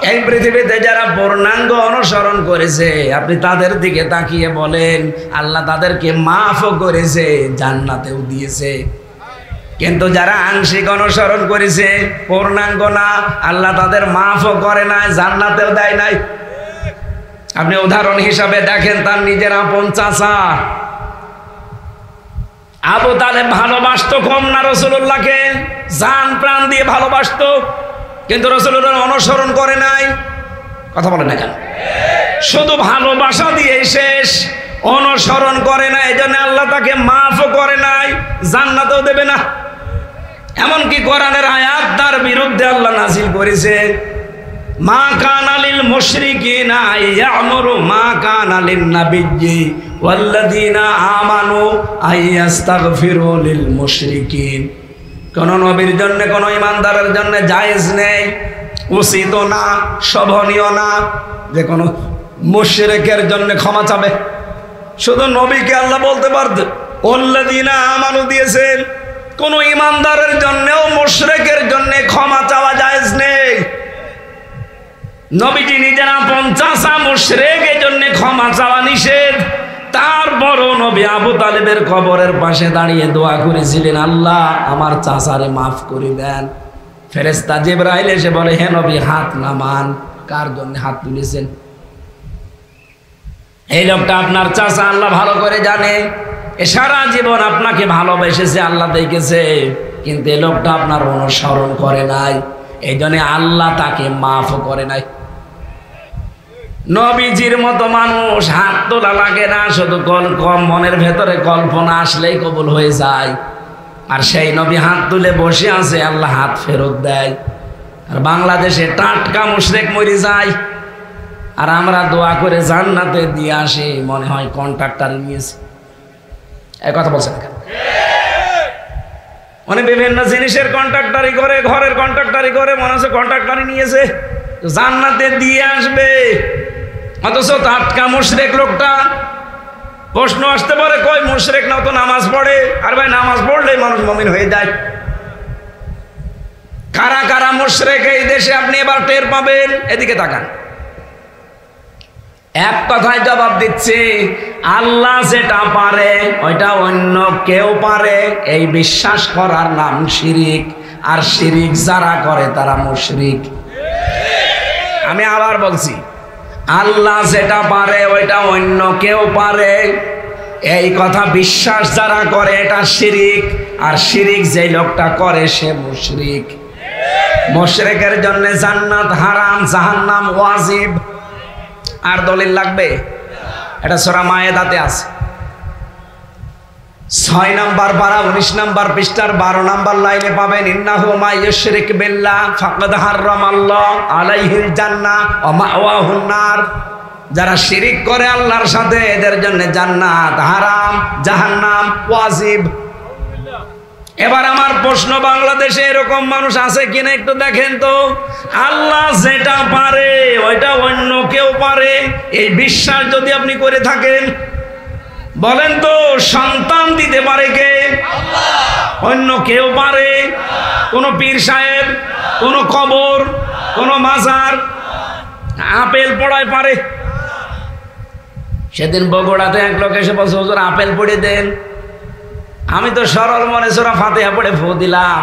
এই পৃথিবীতে যারা পূর্ণাঙ্গ অনুসরণ করেছে আপনি তাদের দিকে তাকিয়ে বলেন আল্লাহ তাদেরকে মাফও করেছে, জান্নাতেও দিয়েছে। কিন্তু যারা আংশিক অনুসরণ করেছে, পূর্ণাঙ্গ না, আল্লাহ তাদের মাফও করে নাই, জান্নাতেও দেয় নাই। আপনি উদাহরণ হিসাবে দেখেন তার নিজের আপন চাচা আবু তালেব ভালোবাসতো কম না রাসূলুল্লাহকে? জান প্রাণ দিয়ে ভালোবাসতো, কিন্তু রাসূলুল্লাহ অনুসরণ করে নাই। কথা বলেন না কেন? শুধু ভালোবাসা দিয়ে শেষ, অনুসরণ করে না। এই জন্য আল্লাহ তাকে মাফও করে নাই, জান্নাতও দেবে না। এমনকি কোরআনের আয়াত তার বিরুদ্ধে আল্লাহ নাযিল করেছে, মা কানা লিল মুশরিকিনা ইয়ামুরু মা কানা লিন নাবিয়্যি ওয়াল্লাযীনা আমানু আইয়াস্তাগফিরু লিল মুশরিকিন। কোন নবীর জন্য, কোন ইমানদারের জন্য জায়েজ নেই, উচিত না, শোভনীয় না যে কোনো মুশরিকের জন্য ক্ষমা চাবে। শুধু নবীকে আল্লাহ বলতে পারতেন ওয়াল্লাযীনা আমানু দিয়েছেন, কোন ইমানদারের জন্যও মুশরিকের জন্য ক্ষমা চাওয়া জায়েজ নেই। নবীজি নিজের আপন চাচা মুশরিক, এই জন্য ক্ষমা চাওয়া নিষেধ। তারপরও নবী আবু তালেবের কবরের পাশে দাঁড়িয়ে দোয়া করেছিলেন, আল্লাহ আমার চাচারে মাফ করে দেন। ফেরেশতা জিবরাইল এসে বলে, হে নবী হাত নামান। কার জন্য হাত তুলেছেন? এই লোকটা আপনার চাচা, আল্লাহ ভালো করে জানে। এ সারা জীবন আপনাকে ভালোবেসেছে, আল্লাহ দেখেছে, কিন্তু এই লোকটা আপনার অনুসরণ করে নাই, এই জন্য আল্লাহ তাকে মাফ করে নাই। নবীজির মতো মানুষ হাত তোলা লাগে না, শুধু কম মনের ভেতরে কল্পনা আসলেই কবুল হয়ে যায়। আর সেই নবী হাত তুলে বসে আছে, আল্লাহ হাত ফেরত দেয়। আর বাংলাদেশে টাটকা মুশরিক মরে যায়, আর আমরা দোয়া করে জান্নাতে দিয়ে আসি, মনে হয় কন্ট্রাক্টরে নিয়েছে। এই কথা বলছেন কেন? মানে বিভিন্ন জিনিসের কন্ট্রাক্টারি করে, ঘরের কন্ট্রাক্টারি করে, মনে হচ্ছে কন্ট্রাক্টারি নিয়েছে, জান্নাতে দিয়ে আসবে। অথচ টাটকা মুশরিক লোকটা। প্রশ্ন আসতে পারে, কই মুশরিক না তো নামাজ পড়ে? আর ভাই নামাজ পড়লেই মানুষ মুমিন হয়ে যায়। কারা কারা মুশরিক এই দেশে আপনি এবার টের পাবেন। এদিকে তাকান। এক কথায় জবাব দিচ্ছে, আল্লাহ যেটা পারে ওইটা অন্য কেউ পারে, এই বিশ্বাস করার নাম শিরিক। আর শিরিক যারা করে তারা মুশরিক। আমি আবার বলছি, আল্লাহ যেটা পারে ওইটা অন্য কেউ পারে, এই কথা বিশ্বাস যারা করে এটা শিরিক। আর শিরিক যে লোকটা করে সে মুশরিক। মুশরিকের জন্য জান্নাত হারাম, জাহান্নাম ওয়াজিব। আর দলিল লাগবে? এটা সূরা মায়েদাতে আছে, 6 নম্বর পারা 19 নম্বর পৃষ্ঠার 12 নম্বর লাইনে পাবেন, ইন্নাহু মা ইউশরিক বিল্লাহ ফাকাদ হারামাল্লাহু আলাইহিল জান্নাহ ওয়া মাওয়াহুন নার। যারা শিরিক করে আল্লাহর সাথে এদের জন্য জান্নাত হারাম, জাহান্নাম ওয়াজিব। এবার আমার প্রশ্ন, বাংলাদেশে এরকম মানুষ আছে কিনা একটু দেখেন তো। আল্লাহ যেটা পারে ওইটা অন্য কেউ পারে, এই বিশ্বাস যদি আপনি করে থাকেন, বলেন তো সন্তান দিতে পারে কে? অন্য কেউ পারে? কোন পীর সাহেব, কোন কবর, কোন মাজার? আপেল পড়ায় পারে? সেদিন বগুড়াতে এক লোক এসে বলছে, হুজুর আপেল পড়ে দেন। আমি তো সরল মনে সূরা ফাতিহা পড়ে ফু দিলাম।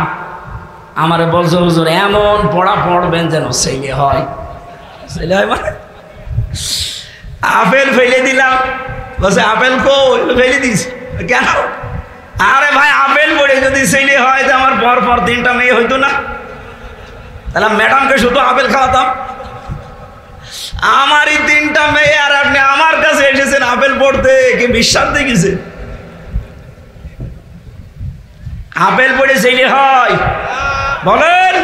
আমারে বলছে, হুজুর এমন পড়া পড়বেন যেন ছেলে হয়। ছেলে হয় মানে আপেল ফেলে দিলাম, বলছে আপেল কই, ফেলে দিস কেন? আরে ভাই আপেল পড়ে যদি ছেলে হয় তো আমার পর পর 3টা মেয়ে হইতো না? তাহলে ম্যাডামকে শুধু আপেল খাওয়াতাম। আমারই 3টা মেয়ে আর আপনি আমার কাছে এসেছেন আপেল পড়তে, কি বিশ্বাস দেখেছে? আপেল পড়ে ছেলে হয়? বলেন।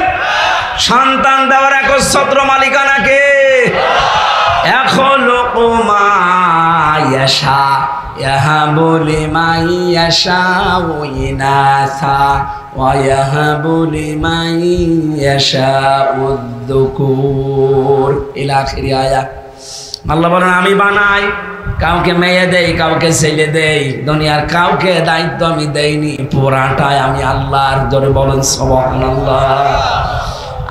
সন্তান দেওয়ার একচ্ছত্র মালিকানাকে। এখন লোকমা ইয়াশা ইয়াহাবু লিমান ইয়াশাউ ইনাসা ওয়া ইয়াহাবু লিমান ইয়াশাউ যুকুর ইলা আখির আয়াত। আল্লাহ বলেন আমি বানাই, কাউকে মেয়ে দেই, কাউকে ছেলে দেই, দুনিয়ার কাউকে দায়িত্ব আমি দেইনি, পুরাটাই আমি আল্লাহর। জোরে বলেন সুবহানাল্লাহ।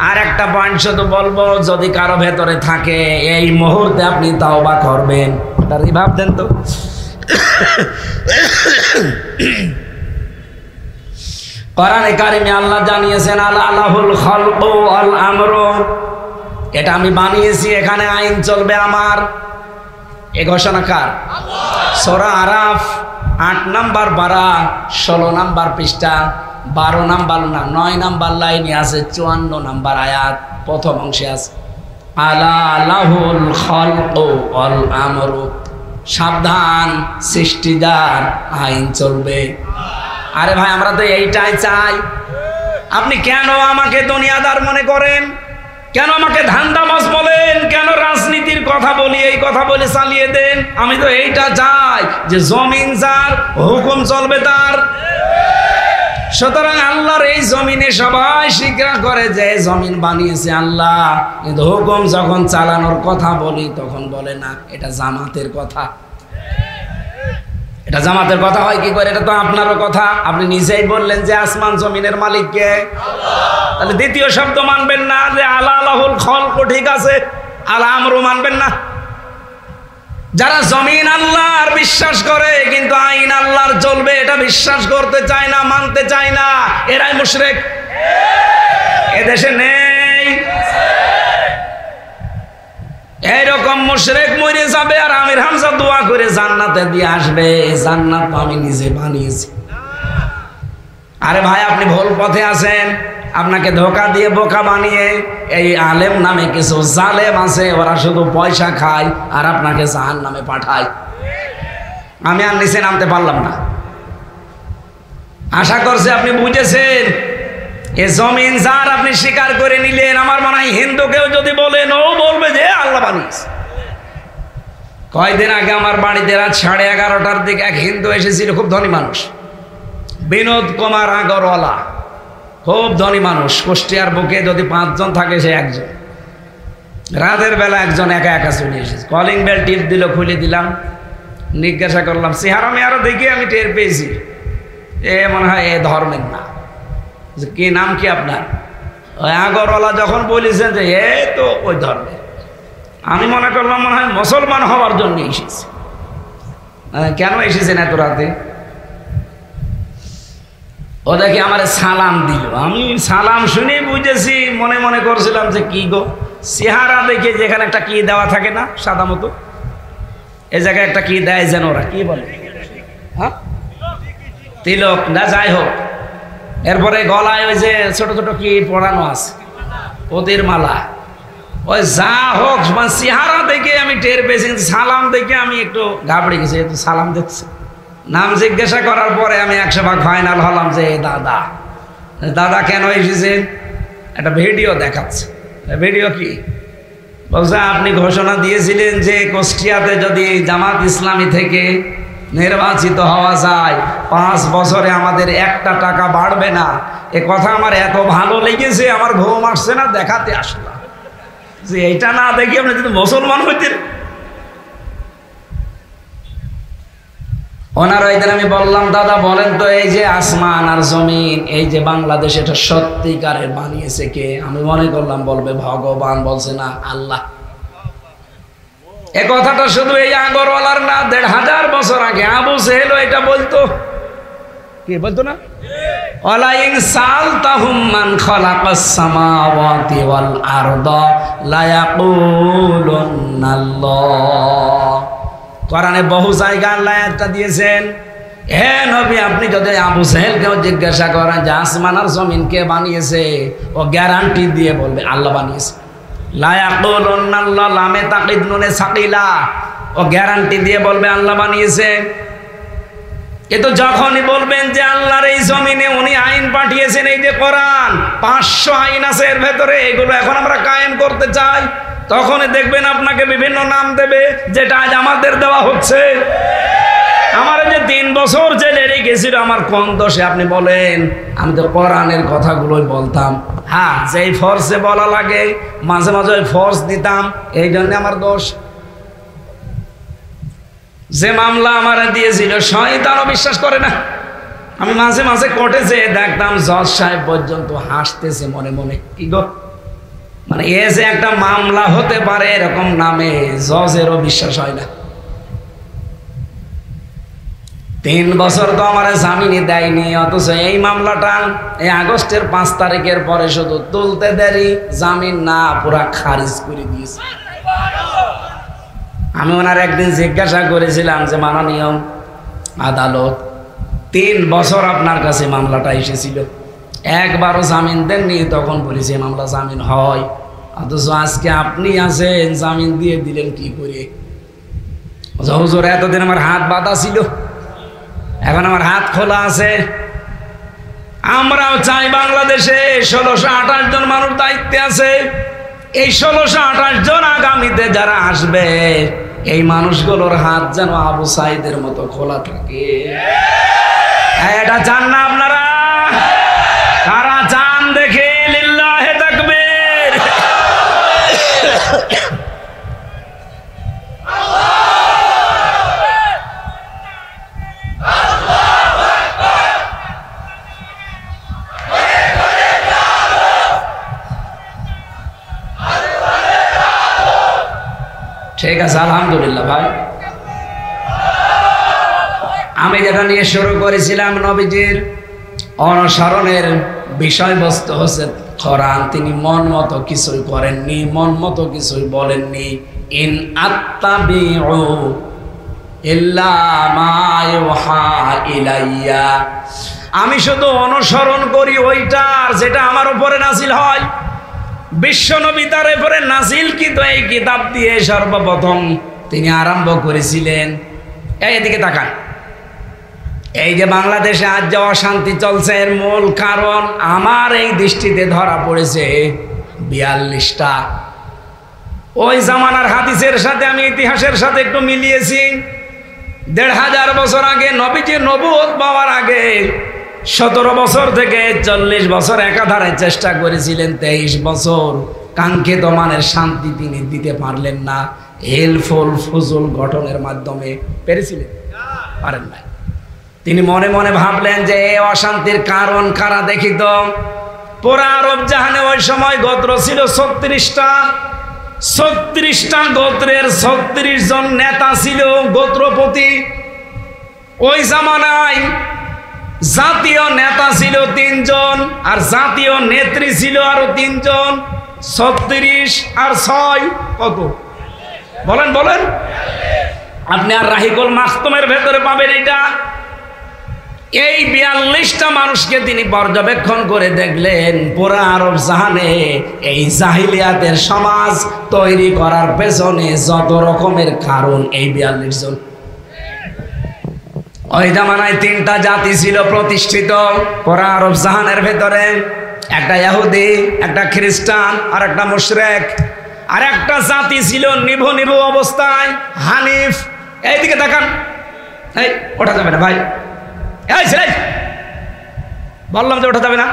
আর একটা পয়েন্ট শুধু বলবো, যদি কারো ভেতরে থাকে এই মুহূর্তে আপনি তাওবা করবেন, তার ভাবতেন তো কোরআনে কারিমে আল্লাহ জানিয়েছেন আলাহুল খালকু ওয়াল আমরু, এটা আমি বানিয়েছি, এখানে আইন চলবে আমার। এ ঘোষণা কার? সূরা আরাফ 8 নম্বর পারা 16 নম্বর পৃষ্ঠা 12 নম্বর না 9 নম্বর লাইনে আছে, 54 নম্বর আয়াত প্রথম অংশে আছে আলাহুল খালকু ওয়াল আমরু। সাবধান, সৃষ্টিদার, আইন চলবে। আরে ভাই আমরা তো এইটাই চাই। আপনি কেন আমাকে দুনিয়াদার মনে করেন? কেন আমাকে ধান্দাবাজ বলেন? কেন রাজনীতির কথা বলি, এই কথা বলে চালিয়ে দেন? আমি তো এইটা চাই যে জমিন যার, হুকুম চলবে তার। সুতরাং আল্লাহর এই জমিনে সবাই স্বীকার করে যে জমিন বানিয়েছে আল্লাহ, কিন্তু হুকুম যখন চালানোর কথা বলি তখন বলে না এটা জামাতের কথা। এটা জামাতের কথা হয় কি করে? এটা তো আপনারও কথা। আপনি নিজেই বললেন যে আসমান জমিনের মালিক কে? আল্লাহ। তাহলে দ্বিতীয় শব্দ মানবেন না যে আলাহুল খালকু, ঠিক আছে, আল আমরু মানবেন না। যারা জমিন আল্লাহর বিশ্বাস করে কিন্তু আইন আল্লাহর চলবে এটা বিশ্বাস করতে চায় না, মানতে চায় না, এরাই মুশরিক। এদেশে নেই এইরকম মুশরিক মরে যাবে আর আমির হামজা দোয়া করে জান্নাতে দিয়ে আসবে। জান্নাত আমি নিজে বানিয়েছি। আরে ভাই আপনি ভুল পথে আছেন। আপনাকে ধোকা দিয়ে বোকা বানিয়ে এই আলেম নামে কিছু জালেম আছে, ওরা শুধু পয়সা খায় আর আপনাকে জাহান্নামে পাঠায়। আমি আর নিচে নামতে পারলাম না। আশা করছি আপনি বুঝেছেন। এ জমিন যার, আপনি স্বীকার করে নিলেন। আমার মনে হয় হিন্দুকেও যদি বলেন ও বলবে যে আল্লাহ বানিয়েছে। কয়দিন আগে আমার বাড়িতে রাত 11:30টার দিকে এক হিন্দু এসেছিল, খুব ধনী মানুষ, বিনোদ কুমার আগরওয়ালা, খুব ধনী মানুষ। কুষ্টিয়ার বুকে যদি 5 জন থাকে সে একজন। রাতের বেলা একজন একা একা চলে এসেছে। কলিং বেল টিপ দিল, খুলে দিলাম, জিজ্ঞাসা করলাম, চেহারা মেয়ারা দেখে আমি টের পেয়েছি এ মনে হয় এ ধর্মের না। কি নাম কি আপনার? ওই আগরওয়ালা যখন বলেছেন যে এ তো ওই ধর্মের, আমি মনে করলাম মনে হয় মুসলমান হওয়ার জন্য এসেছে। কেন এসেছেন এত রাতে? ও দেখি আমার সালাম দিল। আমি সালাম শুনে বুঝেছি, মনে মনে করছিলাম যে কি গো, চেহারা দেখে যেখানে একটা কি দেওয়া থাকে না সাদা মতো, এ জায়গায় একটা কি দেয় যেন, ওরা কি বলে, হ্যাঁ তিলক না, যাই হোক। এরপরে গলায় ওই যে ছোট ছোট কি পড়ানো আছে, ওদের মালা। ওই যা হোক, মানে চেহারা দেখে আমি টের পেয়েছি, সালাম দেখে আমি একটু ঘাবড়ে গেছি। একটু সালাম দেখছি, নাম জিজ্ঞাসা করার পরে আমি 100 ভাগ ফাইনাল হলাম যে দাদা। দাদা কেন এসেছেন? একটা ভিডিও দেখাচ্ছে। ভিডিও কি বলছে, আপনি ঘোষণা দিয়েছিলেন যে কুষ্টিয়াতে যদি জামাত ইসলামী থেকে নির্বাচিত হওয়া যায় 5 বছরে আমাদের 1টা টাকা বাড়বে না। এ কথা আমার এত ভালো লেগেছে, আমার ঘুম আসছে না, দেখাতে আসলাম যে এইটা না দেখি আপনি যদি মুসলমান হইতেন। ওনার ওই দিন আমি বললাম, দাদা বলেন তো এই যে আসমান আর জমিন, এই যে বাংলাদেশ, এটা সত্যিকারের বানিয়েছে কে? আমি মনে করলাম বলবে ভগবান, বলছে না আল্লাহ। এ কথাটা শুধু এই আগরওয়ালার না, 1500 বছর আগে আবু জেহেল এটা বলতো। কি বলতো না? ওয়ালা ইন সালতাহুম মান খালাকাস সামাওয়াতি ওয়াল আরদা লা ইয়াকুলুনাল্লাহ। কোরআনে বহু জায়গা আল্লাহ একটা দিয়েছেন, হে নবী আপনি যদি আবু সাহেলকেও জিজ্ঞাসা করেন যে আসমান আর জমিন কে বানিয়েছে, ও গ্যারান্টি দিয়ে বলবে আল্লাহ বানিয়েছে। লা ইয়াকুলুন্না আল্লাহ লামে তাকিদ নুনে সাকিলা, ও গ্যারান্টি দিয়ে বলবে আল্লাহ বানিয়েছে। কিন্তু যখনই বলবেন যে আল্লাহর এই জমিনে উনি আইন পাঠিয়েছেন, এই যে কোরআন 500 আইন আছে এর ভেতরে, এগুলো এখন আমরা কায়েম করতে চাই, তখনই দেখবেন আপনাকে বিভিন্ন নাম দেবে, যেটা আজ আমাদের দেওয়া হচ্ছে। আমার যে 3 বছর জেলে রেখেছিল, আমার কোন দোষে আপনি বলেন? আমি তো কোরআনের কথাগুলোই বলতাম। হ্যাঁ, যেই ফোর্সে বলা লাগে মাঝে মাঝে ওই ফোর্স দিতাম, এই জন্য আমার দোষ। যে মামলা আমার দিয়েছিল শয়তানও বিশ্বাস করে না। আমি মাঝে মাঝে কোর্টে যেয়ে দেখতাম জজ সাহেব পর্যন্ত হাসতেছে মনে মনে, কি গো, মানে এ যে একটা মামলা হতে পারে এরকম নামে জজেরও বিশ্বাস হয় না। 3 বছর তো আমার জামিনে দেয়নি, অথচ এই মামলাটা এই আগস্টের 5 তারিখের পরে শুধু তুলতে দেরি, জামিন না পুরা খারিজ করে দিয়েছে। আমি ওনার একদিন জিজ্ঞাসা করেছিলাম যে মাননীয় আদালত, 3 বছর আপনার কাছে মামলাটা এসেছিল, একবারও জামিন দেননি, তখন বলেছে মামলা জামিন হয়, অথচ আজকে আপনি আছেন, জামিন দিয়ে দিলেন কি করে? হুজুর এতদিন আমার হাত বাঁধা ছিল, এখন আমার হাত খোলা আছে। আমরাও চাই বাংলাদেশে 1628 জন মানুষ দায়িত্বে আছে, এই 1628 জন আগামীতে যারা আসবে এই মানুষগুলোর হাত যেন আবু সাইদের মতো খোলা থাকে। এটা চান না আপনারা? কারা চান দেখে লিল্লাহে তাকবীর। ঠিক আছে, আলহামদুলিল্লাহ ভাই। আমি যেটা নিয়ে শুরু করেছিলাম, নবীজির অনুসরণের বিষয়বস্তু হচ্ছে কোরআন। তিনি মন মতো কিছুই করেননি, মন মতো কিছুই বলেননি। ইন আত্তাবিউ ইল্লা মা ইউহা ইলাইয়া, আমি শুধু অনুসরণ করি ওইটার যেটা আমার উপরে নাজিল হয়। বিশ্বনবী তার উপরে নাজিলকৃত এই কিতাব দিয়ে সর্বপ্রথম তিনি আরম্ভ করেছিলেন। এদিকে তাকান, এই যে বাংলাদেশে আজ যে অশান্তি চলছে এর মূল কারণ আমার এই দৃষ্টিতে ধরা পড়েছে 42টা। ওই জামানার হাদিসের সাথে আমি ইতিহাসের সাথে একটু মিলিয়েছি। 1500 বছর আগে নবীজি নবুয়ত পাওয়ার আগে 17 বছর থেকে 40 বছর একাধারে চেষ্টা করেছিলেন। 23 বছর কাঙ্ক্ষিত মানের শান্তি তিনি দিতে পারলেন না। হেলফুল ফজল গঠনের মাধ্যমে পেরেছিলেন? পারেন নাই। তিনি মনে মনে ভাবলেন যে এই অশান্তির কারণ কারা দেখি তো। পুরা আরব জাহানে ওই সময় গোত্র ছিল 36টা। 36টা গোত্রের 36 জন নেতা ছিল, গোত্রপতি। ওই জামানায় জাতীয় নেতা ছিল 3 জন, আর জাতীয় নেত্রী ছিল আরো 3 জন। 36 আর 6 কত? বলেন বলেন। আপনি আর রাহিকুল মাখতুমের ভেতরে পাবেন এটা। এই 42টা মানুষকে তিনি পর্যবেক্ষণ করে দেখলেন পুরা আরব জাহানে এই জাহিলিয়াতের সমাজ তৈরি করার পেছনে যত রকমের কারণ এই 42 জন। ওই জামানায় 3টা জাতি ছিল প্রতিষ্ঠিত পুরা আরব জাহানের ভেতরে, একটা ইহুদি, একটা খ্রিস্টান, আর একটা মুশরিক। আর একটা জাতি ছিল নিভু নিভু অবস্থায়, হানিফ। এইদিকে তাকান, এই ওঠা যাবে না ভাই, এই ছেলে বললাম যে ওঠা যাবে না।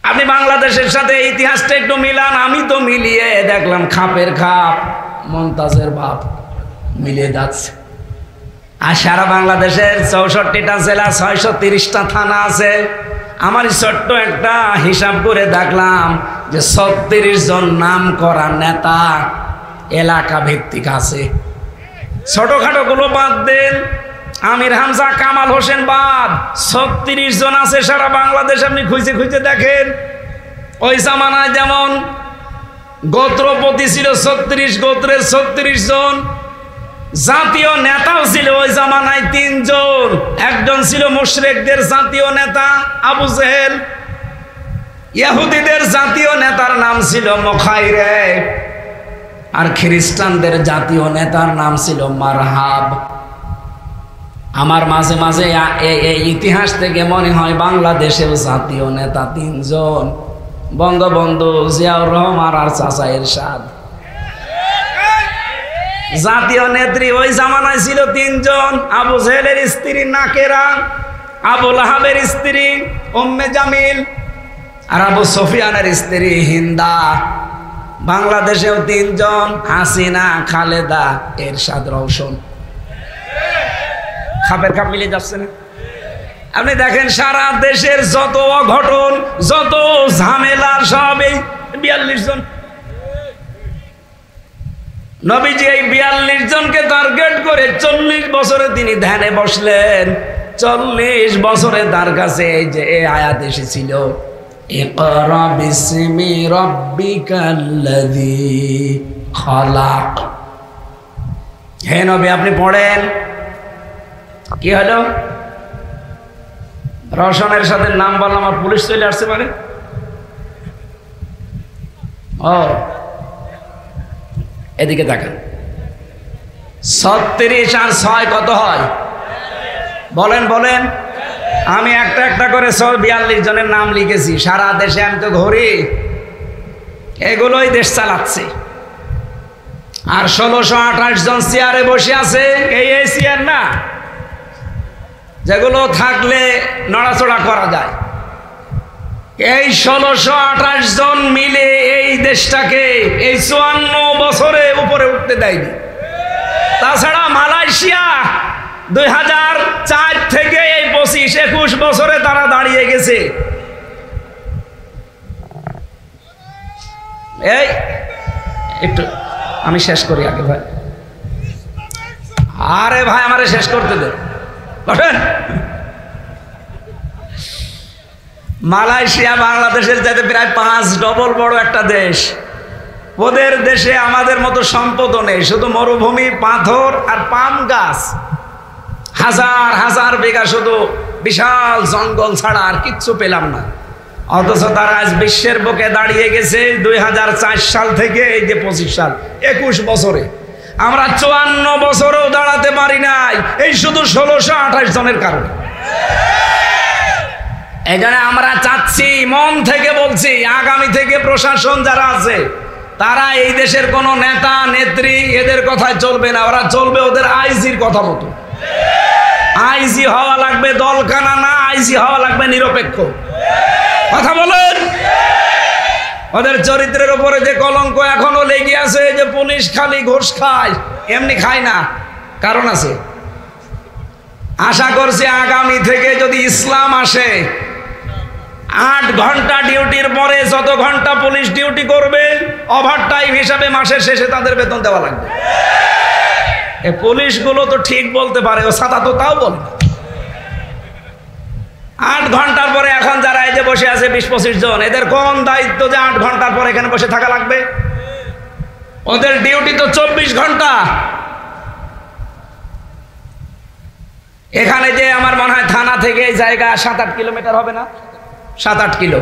আপনি বাংলাদেশের সাথে ইতিহাসটা একটু মিলান। আমি তো মিলিয়ে দেখলাম খাপের খাপ, মমতাজের বাপ মিলিয়ে যাচ্ছে। আর সারা বাংলাদেশের 64টা জেলা, 630টা থানা আছে। আমার ছোট্ট একটা হিসাব করে দেখলাম যে 36 জন নাম করা নেতা এলাকা ভিত্তিক আছে। ছোটখাটো গুলো বাদ দেন, আমির হামজা, কামাল হোসেন বাদ, 36 জন আছে সারা বাংলাদেশ। আপনি খুঁজে খুঁজে দেখেন। ওই জামানায় যেমন গোত্রপতি ছিল 36 গোত্রের 36 জন, জাতীয় নেতাও ছিল ওই জামানায় 3 জন। একজন ছিল মুশরিকদের জাতীয় নেতা আবু জেহেল, ইহুদিদের জাতীয় নেতার নাম ছিল মুখাইরে, আর খ্রিস্টানদের জাতীয় নেতার নাম ছিল মারহাব। আমার মাঝে মাঝে এই ইতিহাস থেকে মনে হয় বাংলাদেশেও জাতীয় নেতা 3 জন, বঙ্গবন্ধু জিয়াউর রহমান আর চাচা এরশাদ। জাতীয় নেত্রী ওই জামানায় ছিল 3 জন, আবু জেহেলের স্ত্রী নাকেরা, আবু লাহাবের স্ত্রী উম্মে জামিল, আর আবু সুফিয়ানের স্ত্রী হিন্দা। বাংলাদেশেও 3 জন, হাসিনা, খালেদা, এরশাদ, রওশন। খাপের খাপ মিলে যাচ্ছে না? আপনি দেখেন সারা দেশের যত অঘটন, যত ঝামেলা, সব এই 42 জন। নবীজি এই 42 জনকে টার্গেট করে 40 বছরে তিনি ধ্যানে বসলেন। 40 বছরে তার কাছে এই যে এই আয়াত এসেছিল, ইকরা বিসমি রাব্বিকাল্লাযী খালাক। হে নবী আপনি পড়েন। কি হলো? রওশনের সাথে নাম বললাম আর পুলিশ চলে আসছে মানে? ও এদিকে দেখেন, 36 আর 6 কত হয়? বলেন বলেন। আমি একটা একটা করে 42 জনের নাম লিখেছি। সারা দেশে আমি তো ঘুরি, এগুলোই দেশ চালাচ্ছে। আর 1628 জন চেয়ারে বসে আছে। এই চেয়ার না, যেগুলো থাকলে নড়াচড়া করা যায়। এই 1628 জন মিলে এই দেশটাকে এই 54 বছরে উপরে উঠতে দেয়নি। তাছাড়া মালয়েশিয়া 2004 থেকে এই 25-21 বছরে তারা দাঁড়িয়ে গেছে। এই একটু আমি শেষ করি আগে ভাই। আরে ভাই আমারে শেষ করতে দে। মালয়েশিয়া বাংলাদেশের চাইতে প্রায় 5 ডবল বড় একটা দেশ। ওদের দেশে আমাদের মতো সম্পদও নেই, শুধু মরুভূমি, পাথর আর পাম গাছ, হাজার হাজার বিঘা শুধু বিশাল জঙ্গল ছাড়া আর কিচ্ছু পেলাম না। অথচ তারা আজ বিশ্বের বুকে দাঁড়িয়ে গেছে 2004 সাল থেকে এই যে 25 সাল, 21 বছরে। আমরা 54 বছরেও দাঁড়াতে পারি নাই, এই শুধু 1628 জনের কারণে। এখানে আমরা চাচ্ছি, মন থেকে বলছি, আগামী থেকে প্রশাসন যারা আছে তারা এই দেশের কোনো নেতা নেত্রী এদের কথায় চলবে না, ওরা চলবে ওদের আইজির কথা মতো। আইজি হওয়া লাগবে দলকানা না, আইজি হওয়া লাগবে নিরপেক্ষ। কথা বলেন। ওদের চরিত্রের উপরে যে কলঙ্ক এখনো লেগে আছে, যে পুলিশ খালি ঘুষ খায়, এমনি খায় না, কারণ আছে। আশা করছি আগামী থেকে যদি ইসলাম আসে, 8 ঘন্টা ডিউটির পরে যত ঘন্টা পুলিশ ডিউটি করবে ওভারটাইম হিসাবে মাসের শেষে তাদের বেতন দেওয়া লাগবে। এই পুলিশগুলো তো ঠিক বলতে পারে, ও সাদা তো তাও বলে না। 8 ঘন্টার পরে এখন যারা এই যে বসে আছে 20-25 জন, এদের কোন দায়িত্ব যে 8 ঘন্টার পরে এখানে বসে থাকা লাগবে? ওদের ডিউটি তো 24 ঘন্টা। এখানে যে আমার মনে হয় থানা থেকে এই জায়গা 7-8 কিলোমিটার হবে না? 7-8 কিলো।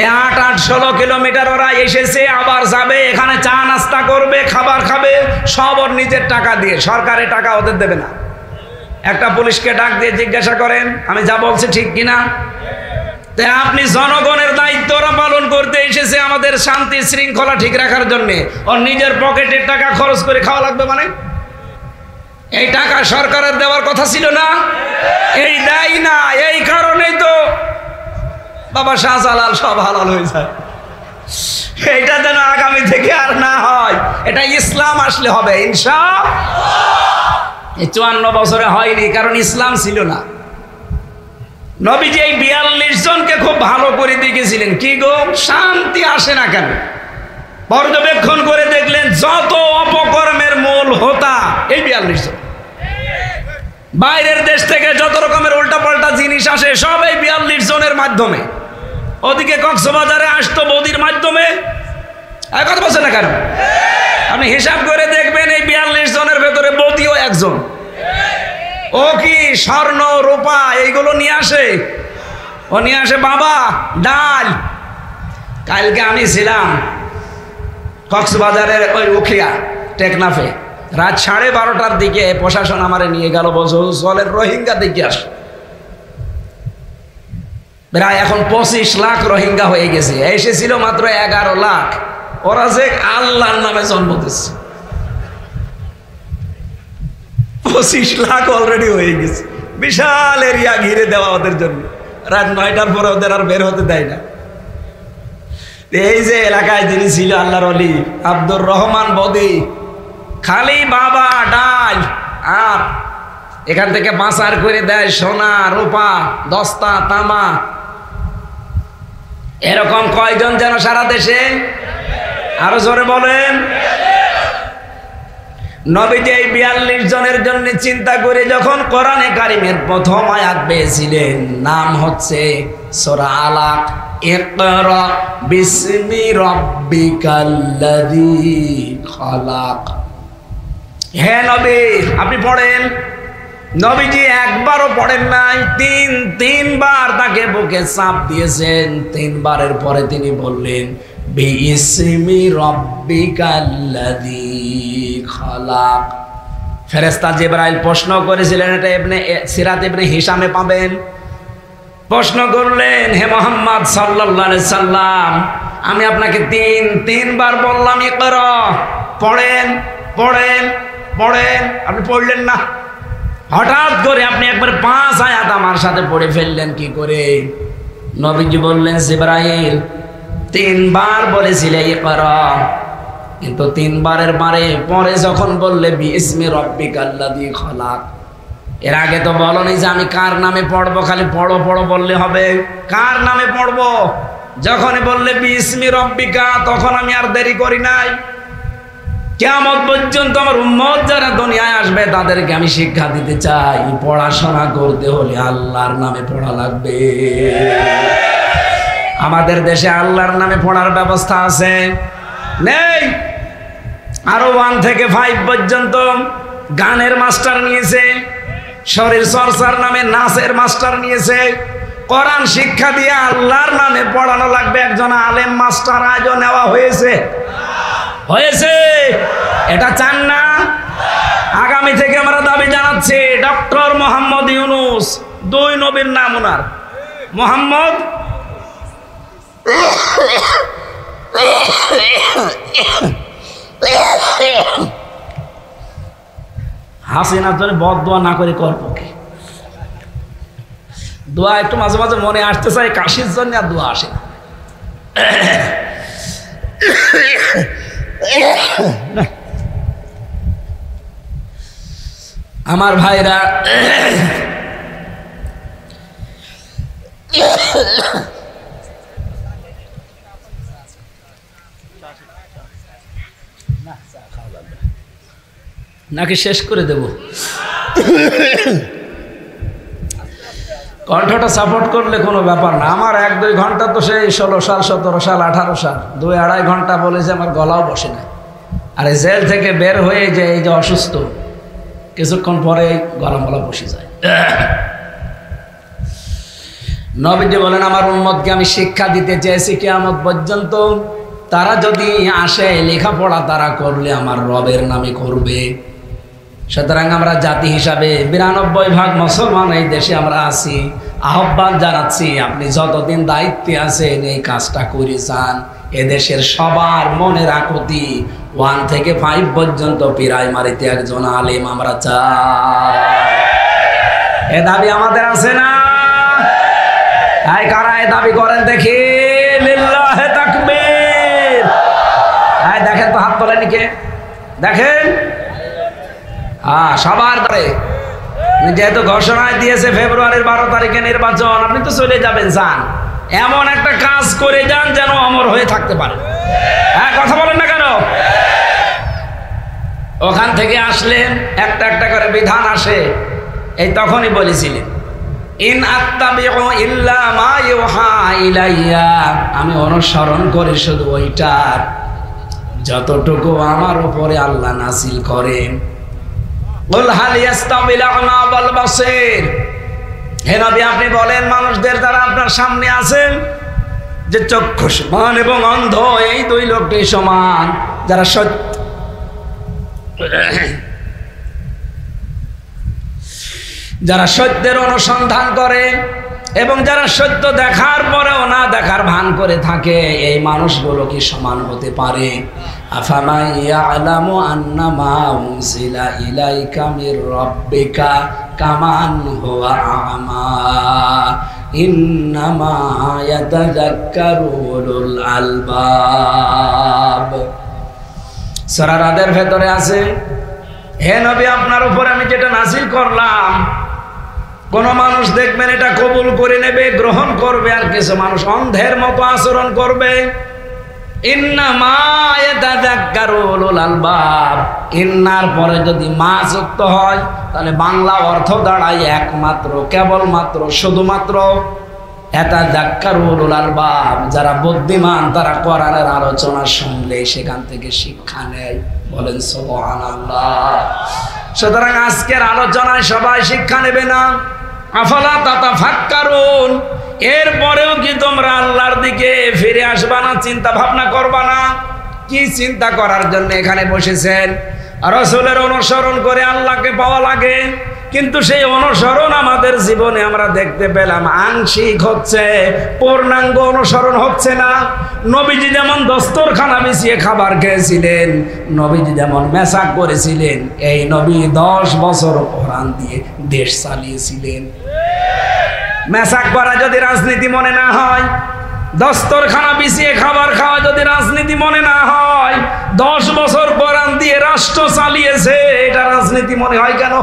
এই 8-16 কিলোমিটার ওরা এসেছে, আবার যাবে, এখানে চা নাস্তা করবে, খাবার খাবে, সব ওর নিজের টাকা দিয়ে, সরকারের টাকা ওদের দেবে না। একটা পুলিশকে ডাক দিয়ে জিজ্ঞাসা করেন আমি যা বলছি ঠিক কিনা। তাই আপনি জনগণের দায়িত্ব ওরা পালন করতে এসেছে আমাদের শান্তি শৃঙ্খলা ঠিক রাখার জন্য, ওর নিজের পকেটের টাকা খরচ করে খাওয়া লাগবে মানে? এই টাকা সরকারের দেওয়ার কথা ছিল না? এই দেয় না, এই কারণেই তো বাবা শাহজালাল সব হালাল হয়ে যায়। এটা যেন আগামী থেকে আর না হয়, এটা ইসলাম আসলে হবে ইনশাআল্লাহ। এই 54 বছরে হয়নি, কারণ ইসলাম ছিল না। নবীজি এই 42 জনকে খুব ভালো করে দেখেছিলেন। কি গো, শান্তি আসে না কেন? পর্যবেক্ষণ করে দেখলেন যত অপকর্মের মূল হোতা এই 42 জন। বাইরের দেশ থেকে যত রকমের উল্টাপাল্টা জিনিস আসে সব এই 42 জনের মাধ্যমে। ওদিকে কক্সবাজারে আসতো বৌদির মাধ্যমে, কথা বলছেন না কেন? আপনি হিসাব করে দেখবেন এই 42 জনের ভেতরে বৌদিও একজন। ও কি স্বর্ণ রূপা এইগুলো নিয়ে আসে? ও নিয়ে আসে বাবা ডাল। কালকে আমি ছিলাম কক্সবাজারের ওই উখিয়া টেকনাফে, রাত 12:30টার দিকে প্রশাসন আমারে নিয়ে গেল, বলছে চলের রোহিঙ্গা দিকে আস। প্রায় এখন 25 লাখ রোহিঙ্গা হয়ে গেছে, এসেছিল মাত্র 11 লাখ। ওরা যে আল্লাহর নামে জন্ম দিচ্ছে, 25 লাখ অলরেডি হয়ে গেছে। বিশাল এরিয়া ঘিরে দেওয়া ওদের জন্য, রাত 9টার পরে ওদের আর বের হতে দেয় না। এই যে এলাকায় যিনি ছিল আল্লাহর ওলি আব্দুর রহমান বদি, খালি বাবা ডাল আর এখান থেকে পাচার করে দেয় সোনা রূপা দস্তা তামা। এরকম কয়জন যেন সারা দেশে? আরো জোরে বলেন। নবীজি এই 42 জনের জন্য চিন্তা করে যখন কোরআনে কারিমের প্রথম আয়াত পেয়েছিলেন, নাম হচ্ছে সূরা আলাক, ইকরা বিসমি রাব্বিকাল্লাযী খালাক। হে নবী আপনি পড়েন। নবীজি একবারও পড়েন নাই, তিনবার তাকে বুকে চাপ দিয়েছেন। 3 বারের পরে তিনি বললেন বিসমি রাব্বিকাল্লাযী খালাক। ফেরেশতা জিবরাইল প্রশ্ন করেছিলেন, এটা সিরাত ইবনে হিশামে পাবেন। প্রশ্ন করলেন, হে মুহাম্মদ সাল্লাল্লাহু আলাইহি সাল্লাম, আমি আপনাকে তিনবার বললাম ইকরা, পড়েন পড়েন পড়েন, আপনি পড়লেন না। হঠাৎ করে আপনি একবার 5 আয়াত আমার সাথে পড়ে ফেললেন কি করে? নবীজি বললেন, জিবরাইল 3 বার বলেছিলে ইকরা, কিন্তু 3 বারের পরে যখন বললে বিসমি রাব্বিকাল্লাযী খালাক, এর আগে তো বলনি যে আমি কার নামে পড়বো, খালি পড়ো পড়ো বললে হবে। কার নামে পড়বো? যখনই বললে বিসমি রাব্বিকা, তখন আমি আর দেরি করি নাই। কিয়ামত পর্যন্ত আমার উম্মত যারা দুনিয়ায় আসবে তাদেরকে আমি শিক্ষা দিতে চাই, পড়াশোনা করতে হলে আল্লাহর নামে পড়া লাগবে। আমাদের দেশে আল্লাহর নামে পড়ার ব্যবস্থা আছে? নেই। আরো 1 থেকে 5 পর্যন্ত গানের মাস্টার নিয়েছে, শরীর চর্চার নামে নাচের মাস্টার নিয়েছে। কোরআন শিক্ষা দিয়ে আল্লাহর নামে পড়ানো লাগবে একজন আলেম মাস্টার আজও নেওয়া হয়েছে। এটা চান না? আগামী থেকে আমরা দাবি জানাচ্ছি, ডক্টর মোহাম্মদ ইউনূস, 2 নবীর নাম ওনার, মোহাম্মদ হাসিনার জন্য বদদোয়া না করে করবো কি? দোয়া একটু মাঝে মাঝে মনে আসতে চাই, কাশির জন্য আর দোয়া আসে না। আমার ভাইরা, নাকি শেষ করে দেব? কণ্ঠটা সাপোর্ট করলে কোনো ব্যাপার না। আমার 1-2 ঘন্টা তো সেই 16 সাল 17 সাল 18 সাল 2-2.5 ঘন্টা বলেছে, আমার গলাও বসে না। আর এই জেল থেকে বের হয়ে যে এই যে অসুস্থ, কিছুক্ষণ পরে গলা বসে যায়। নবীজি বলেন, আমার উম্মতকে আমি শিক্ষা দিতে চেয়েছি কিয়ামত পর্যন্ত তারা যদি আসে, লেখাপড়া তারা করলে আমার রবের নামে করবে। সুতরাং আমরা জাতি হিসাবে 92% মুসলমান এই দেশে আমরা আছি। আহ্বান জানাচ্ছি, আপনি যতদিন দায়িত্বে আছেন এই কাজটা করে যান। এদেশের সবার মনের আকুতি 1 থেকে 5 পর্যন্ত প্রাইমারিতে একজন আলেম আমরা চাই। এ দাবি আমাদের আছে না? কারা এ দাবি করেন দেখি? লিল্লাহে তাকবীর। দেখেন তো, হাত তোলেন কে? দেখেন। সবার ধরে যেহেতু ঘোষণায় দিয়েছে ফেব্রুয়ারির 12 তারিখে নির্বাচন, আপনি তো চলে যাবেন, যান, এমন একটা কাজ করে যান যেন অমর হয়ে থাকতে পারে। কথা বলেন না কেন? ওখান থেকে আসলেন, একটা একটা করে বিধান আসে। এই তখনই বলেছিলেন, ইন আত্তাবিউ ইল্লা মা ইউহা ইলাইয়া, আমি অনুসরণ করি শুধু ওইটার যতটুকু আমার উপরে আল্লাহ নাজিল করেন। কুল হাল ইয়াস্তাবিল আ'মা ওয়াল বাসীর, হে নবী আপনি বলেন মানুষদের দ্বারা আপনার সামনে আছেন যে চক্ষু সমান এবং অন্ধ এই দুই লোকটি সমান, যারা সত্যের অনুসন্ধান করে এবং যারা সত্য দেখার পরেও না দেখার ভান করে থাকে, এই মানুষগুলো কি সমান হতে পারে? আফামা ইয়ালামু আন্নামা উনজিলা ইলাইকা মির রাব্বিকা কামান হুয়া আমা ইন্নামা ইয়াতাযাক্কারু উলুল আলবাব। সূরা রাদের ভেতরে আছে, হে নবী আপনার উপর আমি যেটা নাযিল করলাম, কোন মানুষ দেখবেন এটা কবুল করে নেবে, গ্রহণ করবে, আর কিছু মানুষ অন্ধের মতো আচরণ করবে। ইন্নামা ইয়াতাযাক্কারু উলুল আলবাব, ইন্নার পরে যদি মা যুক্ত হয় তাহলে বাংলা অর্থ দাঁড়ায় একমাত্র, কেবলমাত্র, শুধুমাত্র ইয়াতাযাক্কারু উলুল আলবাব, যারা বুদ্ধিমান তারা কোরআনের আলোচনা শুনলে সেখান থেকে শিক্ষা নেয়। বলেন সুবহানাল্লাহ। সুতরাং আজকের আলোচনায় সবাই শিক্ষা নেবে না? আফালা তাতাফাক্কারুন, এরপরেও কি তোমরা আল্লাহর দিকে ফিরে আসবা না, চিন্তা ভাবনা করবা না? কি চিন্তা করার জন্য এখানে বসেছেন? রাসূলের অনুসরণ করে আল্লাহকে পাওয়া লাগে, কিন্তু সেই অনুসরণ আমাদের জীবনে আমরা দেখতে পেলাম আংশিক হচ্ছে, পূর্ণাঙ্গ অনুসরণ হচ্ছে না। নবীজি যেমন দস্তরখানা বিছিয়ে খাবার খেয়েছিলেন, নবীজি যেমন মেসাক করেছিলেন, এই নবী 10 বছর কোরআন দিয়ে দেশ চালিয়েছিলেন। মেসাক করা যদি রাজনীতি মনে না হয়, দস্তরখানা বিছিয়ে খাবার খাওয়া যদি রাজনীতি মনে না হয়, 10 বছর কোরআন দিয়ে রাষ্ট্র চালিয়েছে, এটা রাজনীতি মনে হয় কেন?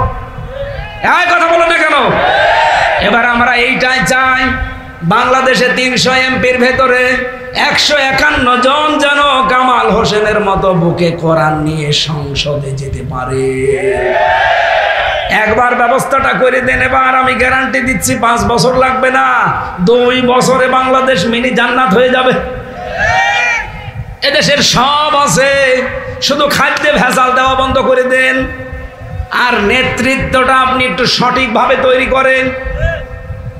এই কথা বলো না কেন? এবার আমরা এইটাই চাই, বাংলাদেশে 300 এমপির ভেতরে 151 জন যেন কামাল হোসেনের মতো বুকে কোরআন নিয়ে সংসদে যেতে পারে। একবার ব্যবস্থাটা করে দেন। এবার আমি গ্যারান্টি দিচ্ছি 5 বছর লাগবে না, 2 বছরে বাংলাদেশ মিনি জান্নাত হয়ে যাবে। এদেশের সব আছে, শুধু খাদ্যে ভেজাল দেওয়া বন্ধ করে দেন, আর নেতৃত্বটা আপনি একটু সঠিকভাবে তৈরি করেন।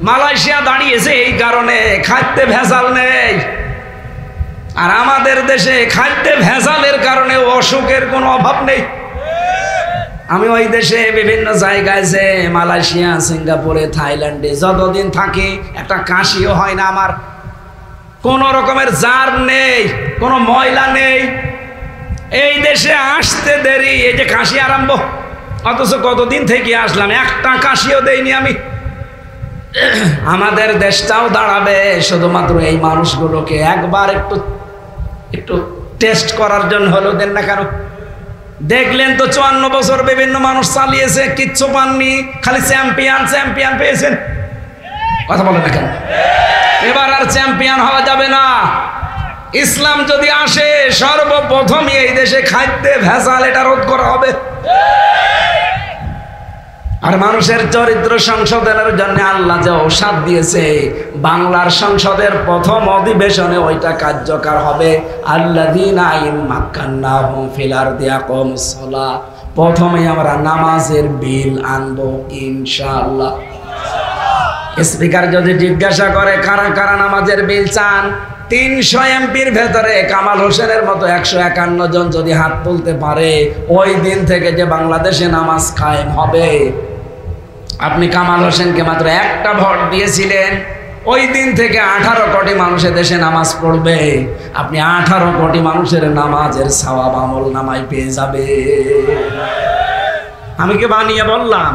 মালয়েশিয়া দাঁড়িয়েছে এই কারণে খাদ্যে ভেজাল নেই, আর আমাদের দেশে খাদ্যে ভেজালের কারণে অসুখের কোনো অভাব নেই। আমি ওই দেশে বিভিন্ন জায়গায়, যে মালয়েশিয়া, সিঙ্গাপুরে, থাইল্যান্ডে যতদিন থাকি একটা কাশিও হয় না আমার, কোনো রকমের জার নেই, কোনো ময়লা নেই। এই দেশে আসতে দেরি, এই যে কাশি আরম্ভ, অথচ কতদিন থেকে আসলাম, একটা কাশিও দেইনি আমি। আমাদের দেশটাও দাঁড়াবে শুধুমাত্র এই মানুষগুলোকে একবার একটু টেস্ট করার জন্য হলো, দেন না কেন? দেখলেন তো 54 বছর বিভিন্ন মানুষ চালিয়েছে, কিচ্ছু পাননি, খালি চ্যাম্পিয়ন পেয়েছেন। কথা বলেন না কেন? এবার আর চ্যাম্পিয়ন হওয়া যাবে না। ইসলাম যদি আসে, সর্বপ্রথমই এই দেশে খাদ্যে ভেজাল এটা রোধ করা হবে। আর মানুষের চরিত্র সংশোধনের জন্য আল্লাহ যে ঔষধ দিয়েছে, বাংলার সংসদের প্রথম অধিবেশনে ওইটা কার্যকর হবে। আল্লাযীনা মাক্কান্নাহুম ফিল আরদি আকামুস সালাহ, প্রথমে আমরা নামাজের বিল আনবো ইনশাআল্লাহ। স্পিকার যদি জিজ্ঞাসা করে কারা কারা নামাজের বিল চান, 300 এমপির ভেতরে কামাল হোসেনের মতো 151 জন যদি হাত তুলতে পারে, ওই দিন থেকে যে বাংলাদেশে নামাজ কায়েম হবে। আপনি কামাল হোসেনকে মাত্র একটা ভোট দিয়েছিলেন, ওই দিন থেকে 18 কোটি মানুষের দেশে নামাজ পড়বে। আপনি 18 কোটি মানুষের নামাজের সওয়াব আমল নামায় পেয়ে যাবে। আমি কি বানিয়ে বললাম?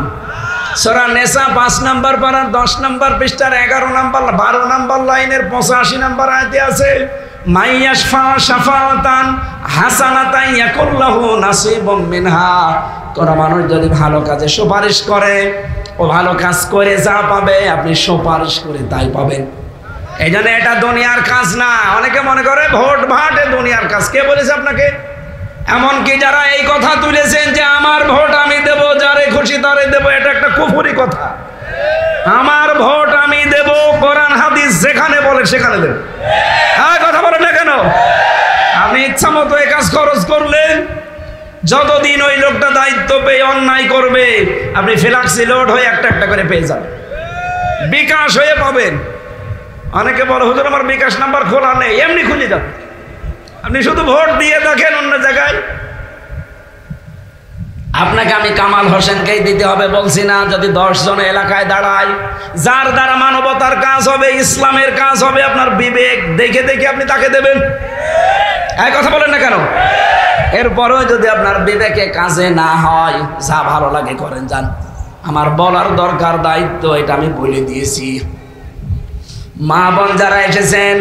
সূরা নেসা 5 নম্বর পারার 10 নম্বর পৃষ্ঠার 11 নম্বর 12 নম্বর লাইনের 85 নম্বর আয়াতে আছে, মাইয়াশফা শাফাতান হাসানাতান ইয়াকুল্লাহু নাসিবুম মিনহা। কোন মানুষ যদি ভালো কাজে সুপারিশ করে, ও ভালো কাজ করে যা পাবে আপনি সুপারিশ করে তাই পাবেন। এই জন্য এটা দুনিয়ার কাজ না। অনেকে মনে করে ভোট ভাটে দুনিয়ার কাজ। কে বলেছে আপনাকে? এমনকি যারা এই কথা তুলেছেন যে আমার ভোট আমি দেব, যারে খুশি তারে দেব, এটা একটা কুফরি কথা। আমার ভোট আমি দেব, কোরআন হাদিস যেখানে বলে সেখানে দেব। হ্যাঁ, কথা বলেন না কেন? আপনি আপনি ইচ্ছা মতো এই কাজ খরচ করলেন, যতদিন ওই লোকটা দায়িত্ব পেয়ে অন্যায় করবে আপনি ফ্ল্যাক্সি লোড হয়ে একটা একটা করে পেয়ে যাবেন, বিকাশ হয়ে পাবেন। অনেকে বলে হুজুর আমার বিকাশ নাম্বার খোলা নেই, এমনি খুলে যাবে। আপনি শুধু ভোট দিয়ে দেখেন অন্য জায়গায়। আপনাকে আমি কামাল হোসেনকেই দিতে হবে বলছি না, যদি 10 জন এলাকায় দাঁড়ায়, যার দ্বারা মানবতার কাজ হবে, ইসলামের কাজ হবে, আপনার বিবেক দেখে দেখে আপনি তাকে দেবেন। এই কথা বলেন না কেন? এরপরেও যদি আপনার বিবেকে কাজে না হয়, যা ভালো লাগে করেন যান। আমার বলার দরকার দায়িত্ব, এটা আমি বলে দিয়েছি। মা বোন যারা এসেছেন,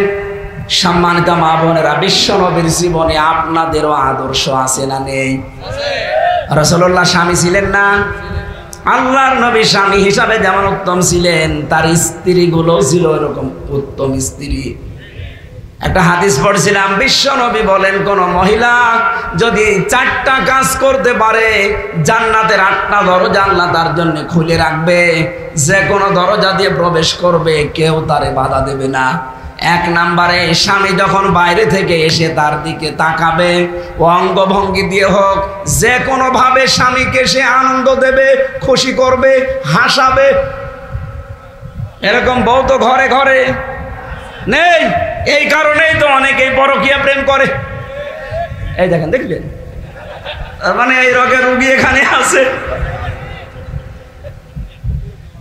সম্মানিত মা বোনেরা, বিশ্ব নবীর জীবনে আপনাদেরও আদর্শ আছে না নেই? রাসূলুল্লাহ স্বামী ছিলেন না? আল্লাহর নবী স্বামী হিসাবে যেমন উত্তম ছিলেন, তার স্ত্রীগুলো ছিল এরকম উত্তম স্ত্রী। একটা হাদিস পড়ছিলাম, বিশ্ব নবী বলেন কোন মহিলা যদি 4টা কাজ করতে পারে, জান্নাতের 8টা দরজা আল্লাহ তার জন্য খুলে রাখবে। যে কোনো দরজা দিয়ে প্রবেশ করবে, কেউ তারে বাধা দেবে না। 1 নম্বরে, স্বামী যখন বাইরে থেকে এসে তার দিকে তাকাবে, অঙ্গভঙ্গি দিয়ে হোক, যে কোনো ভাবে স্বামীকে সে আনন্দ দেবে, খুশি করবে, হাসাবে। এরকম বউ তো ঘরে ঘরে নেই। এই কারণেই তো অনেকেই পরকীয়া প্রেম করে। এই দেখেন, দেখলেন? মানে এই রোগের রুগী এখানে আছে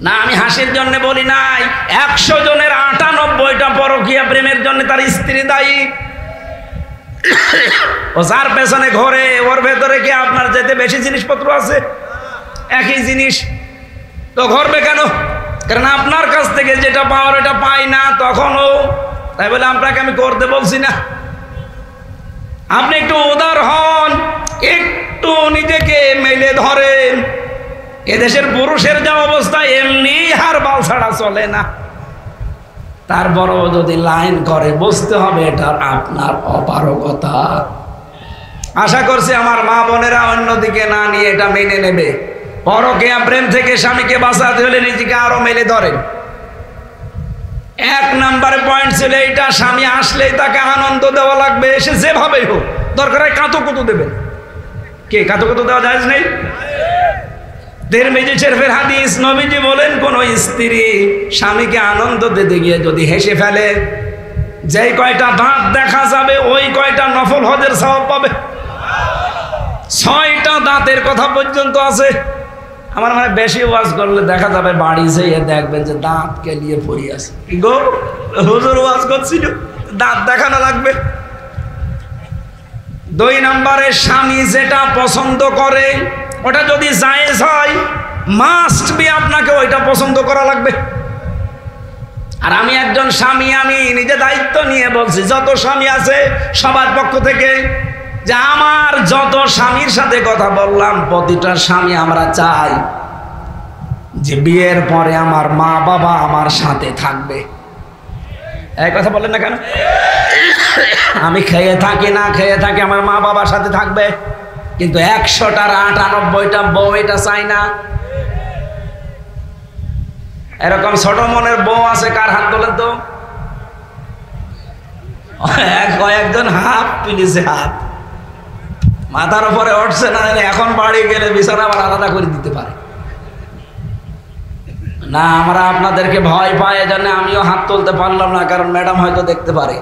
না, আমি হাসির জন্য বলি নাই। 100 জনের 98টা পরকীয়া প্রেমের জন্য তার স্ত্রী দায়ী। ও যার পেছনে ঘরে, ওর ভেতরে কি আপনার যেতে বেশি জিনিসপত্র আছে? একই জিনিস তো ঘরবে কেন? কারণ আপনার কাছ থেকে যেটা পাওয়ার ওটা পাই না তখনও। তাই বলে আপনাকে আমি করতে বলছি না। আপনি একটু উদার হন, একটু নিজেকে মেলে ধরেন। এদেশের পুরুষের যা অবস্থা, এমনি হারবাল ছাড়া চলে না। তারপরও যদি লাইন করে, বুঝতে হবে এটা আপনার অপারগতা। আশা করছি আমার মা বোনেরা অন্যদিকে না নিয়ে এটা মেনে নেবে। পরকীয়া প্রেম থেকে স্বামীকে বাঁচাতে হলে নিজেকে আরো মেলে ধরেন। 1 নম্বরে পয়েন্ট ছিল এইটা, স্বামী আসলেই তাকে আনন্দ দেওয়া লাগবে, সে যেভাবেই হোক। দরকার হয় কাতুকুতু দেবেন। কে কাতুকুতু দেওয়া যায় নেই? তিরমিজি শরীফের হাদিস, নবীজি বলেন কোন স্ত্রী স্বামীকে আনন্দ দিতে গিয়ে যদি হেসে ফেলে, যেই কয়টা দাঁত দেখা যাবে ওই কয়টা নফল হজের সওয়াব পাবে। 6টা দাঁতের কথা পর্যন্ত আছে। আমার মানে বেশি ওয়াজ করলে দেখা যাবে বাড়ি যেয়ে দেখবেন যে দাঁত কেলিয়ে পড়ে আছে। গো হুজুর ওয়াজ করছিল, দাঁত দেখানো লাগবে। 2 নম্বরে, স্বামী যেটা পছন্দ করে ওটা যদি জায়েজ হয়, মাস্ট বি আপনাকে ওইটা পছন্দ করা লাগবে। আর আমি একজন স্বামী, আমি নিজে দায়িত্ব নিয়ে বলছি, যত স্বামী আছে সবার পক্ষ থেকে, যে আমার যত স্বামীর সাথে কথা বললাম, প্রতিটা স্বামী আমরা চাই যে বিয়ের পরে আমার মা বাবা আমার সাথে থাকবে। এই কথা বলেন না কেন? আমি খেয়ে থাকি না খেয়ে থাকি, আমার মা বাবার সাথে থাকবে। কিন্তু 100টার 98টা বউ এটা চাই না। এরকম ছোট মনের বউ আছে? কার হাত তোলেন তো? কয়েকজন হাত তুলেছে, হাত মাথার উপরে উঠছে না। এখন বাড়ি গেলে বিছানা আবার আলাদা করে দিতে পারে না। আমরা আপনাদেরকে ভয় পাই, এজন্য আমিও হাত তুলতে পারলাম না, কারণ ম্যাডাম হয়তো দেখতে পারে।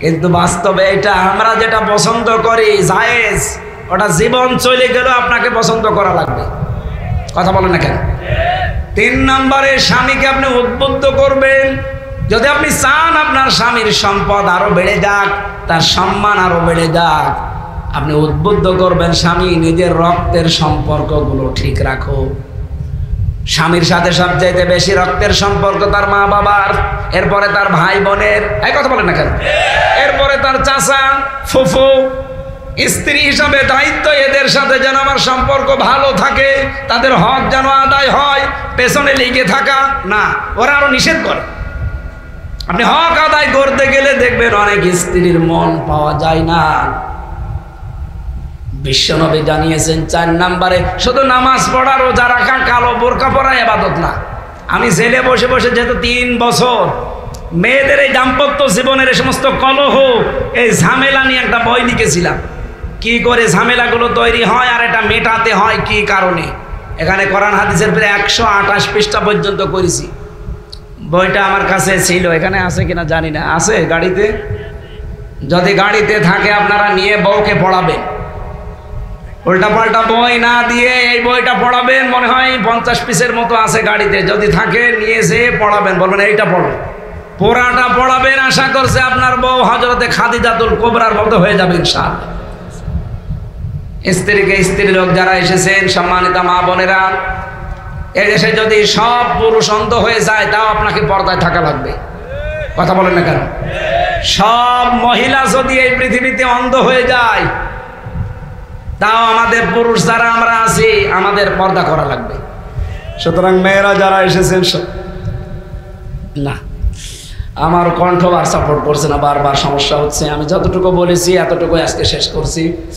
কিন্তু বাস্তবে এটা আমরা যেটা পছন্দ করি জায়েজ, ওটা জীবন চলে গেলেও আপনাকে পছন্দ করা লাগবে। কথা বলেন না কেন? 3 নম্বরে, স্বামীকে আপনি উদ্বুদ্ধ করবেন। যদি আপনি চান আপনার স্বামীর সম্পদ আরো বেড়ে যাক, তার সম্মান আরো বেড়ে যাক, আপনি উদ্বুদ্ধ করবেন, স্বামী নিজের রক্তের সম্পর্কগুলো ঠিক রাখো। স্বামীর সাথে সবচাইতে বেশি রক্তের সম্পর্ক তার মা বাবার, এরপরে তার ভাই বোনের। এই কথা বলেন না কেন? এরপরে তার চাচা, ফুফু। স্ত্রী হিসাবে দায়িত্ব এদের সাথে যেন আমার সম্পর্ক ভালো থাকে, তাদের হক যেন আদায় হয়। পেছনে লেগে থাকা না, ওরা আরো নিষেধ করে। আপনি হক আদায় করতে গেলে দেখবেন অনেক স্ত্রীর মন পাওয়া যায় না। বিশ্বনবী জানিয়েছেন 4 নম্বরে, শুধু নামাজ পড়া, রোজা রাখা, কালো বোরকা পরা ইবাদত না। আমি জেলে বসে বসে যেহেতু 3 বছর মেয়েদের এই দাম্পত্য জীবনের এই সমস্ত কলহ, এই ঝামেলা নিয়ে একটা বই লিখেছিলাম, কি করে ঝামেলাগুলো তৈরি হয় আর এটা মেটাতে হয় কি কারণে। এখানে কোরআন হাদিসের প্রায় 128 পৃষ্ঠা পর্যন্ত করেছি। বইটা আমার কাছে ছিল, এখানে আছে কিনা জানি না, আছে গাড়িতে? যদি গাড়িতে থাকে আপনারা নিয়ে বউকে পড়াবেন, উল্টা পাল্টা বই না দিয়ে এই বইটা পড়াবেন। মনে হয় 50 পিসের মতো আছে গাড়িতে, যদি থাকে নিয়ে এসে পড়াবেন, বলবেন এইটা পড়ো, পুরাটা পড়াবেন। আশা করছে আপনার বউ হযরতে খাদিজাতুল কুবরার মতো হয়ে যাবে ইনশাআল্লাহ। স্ত্রী লোক যারা এসেছেন, সম্মানিত মা বোনেরা, এদেশে যদি সব পুরুষ অন্ধ হয়ে যায় তাও আপনাকে পর্দায় থাকা লাগবে। কথা বলেন না কেন? সব মহিলা যদি এই পৃথিবীতে অন্ধ হয়ে যায় তাও আমাদের পুরুষ যারা আমরা আছি আমাদের পর্দা করা লাগবে। সুতরাং মেয়েরা যারা এসেছেন, না আমার কণ্ঠ আর সাপোর্ট করছে না, বারবার সমস্যা হচ্ছে। আমি যতটুকু বলেছি এতটুকু আজকে শেষ করছি।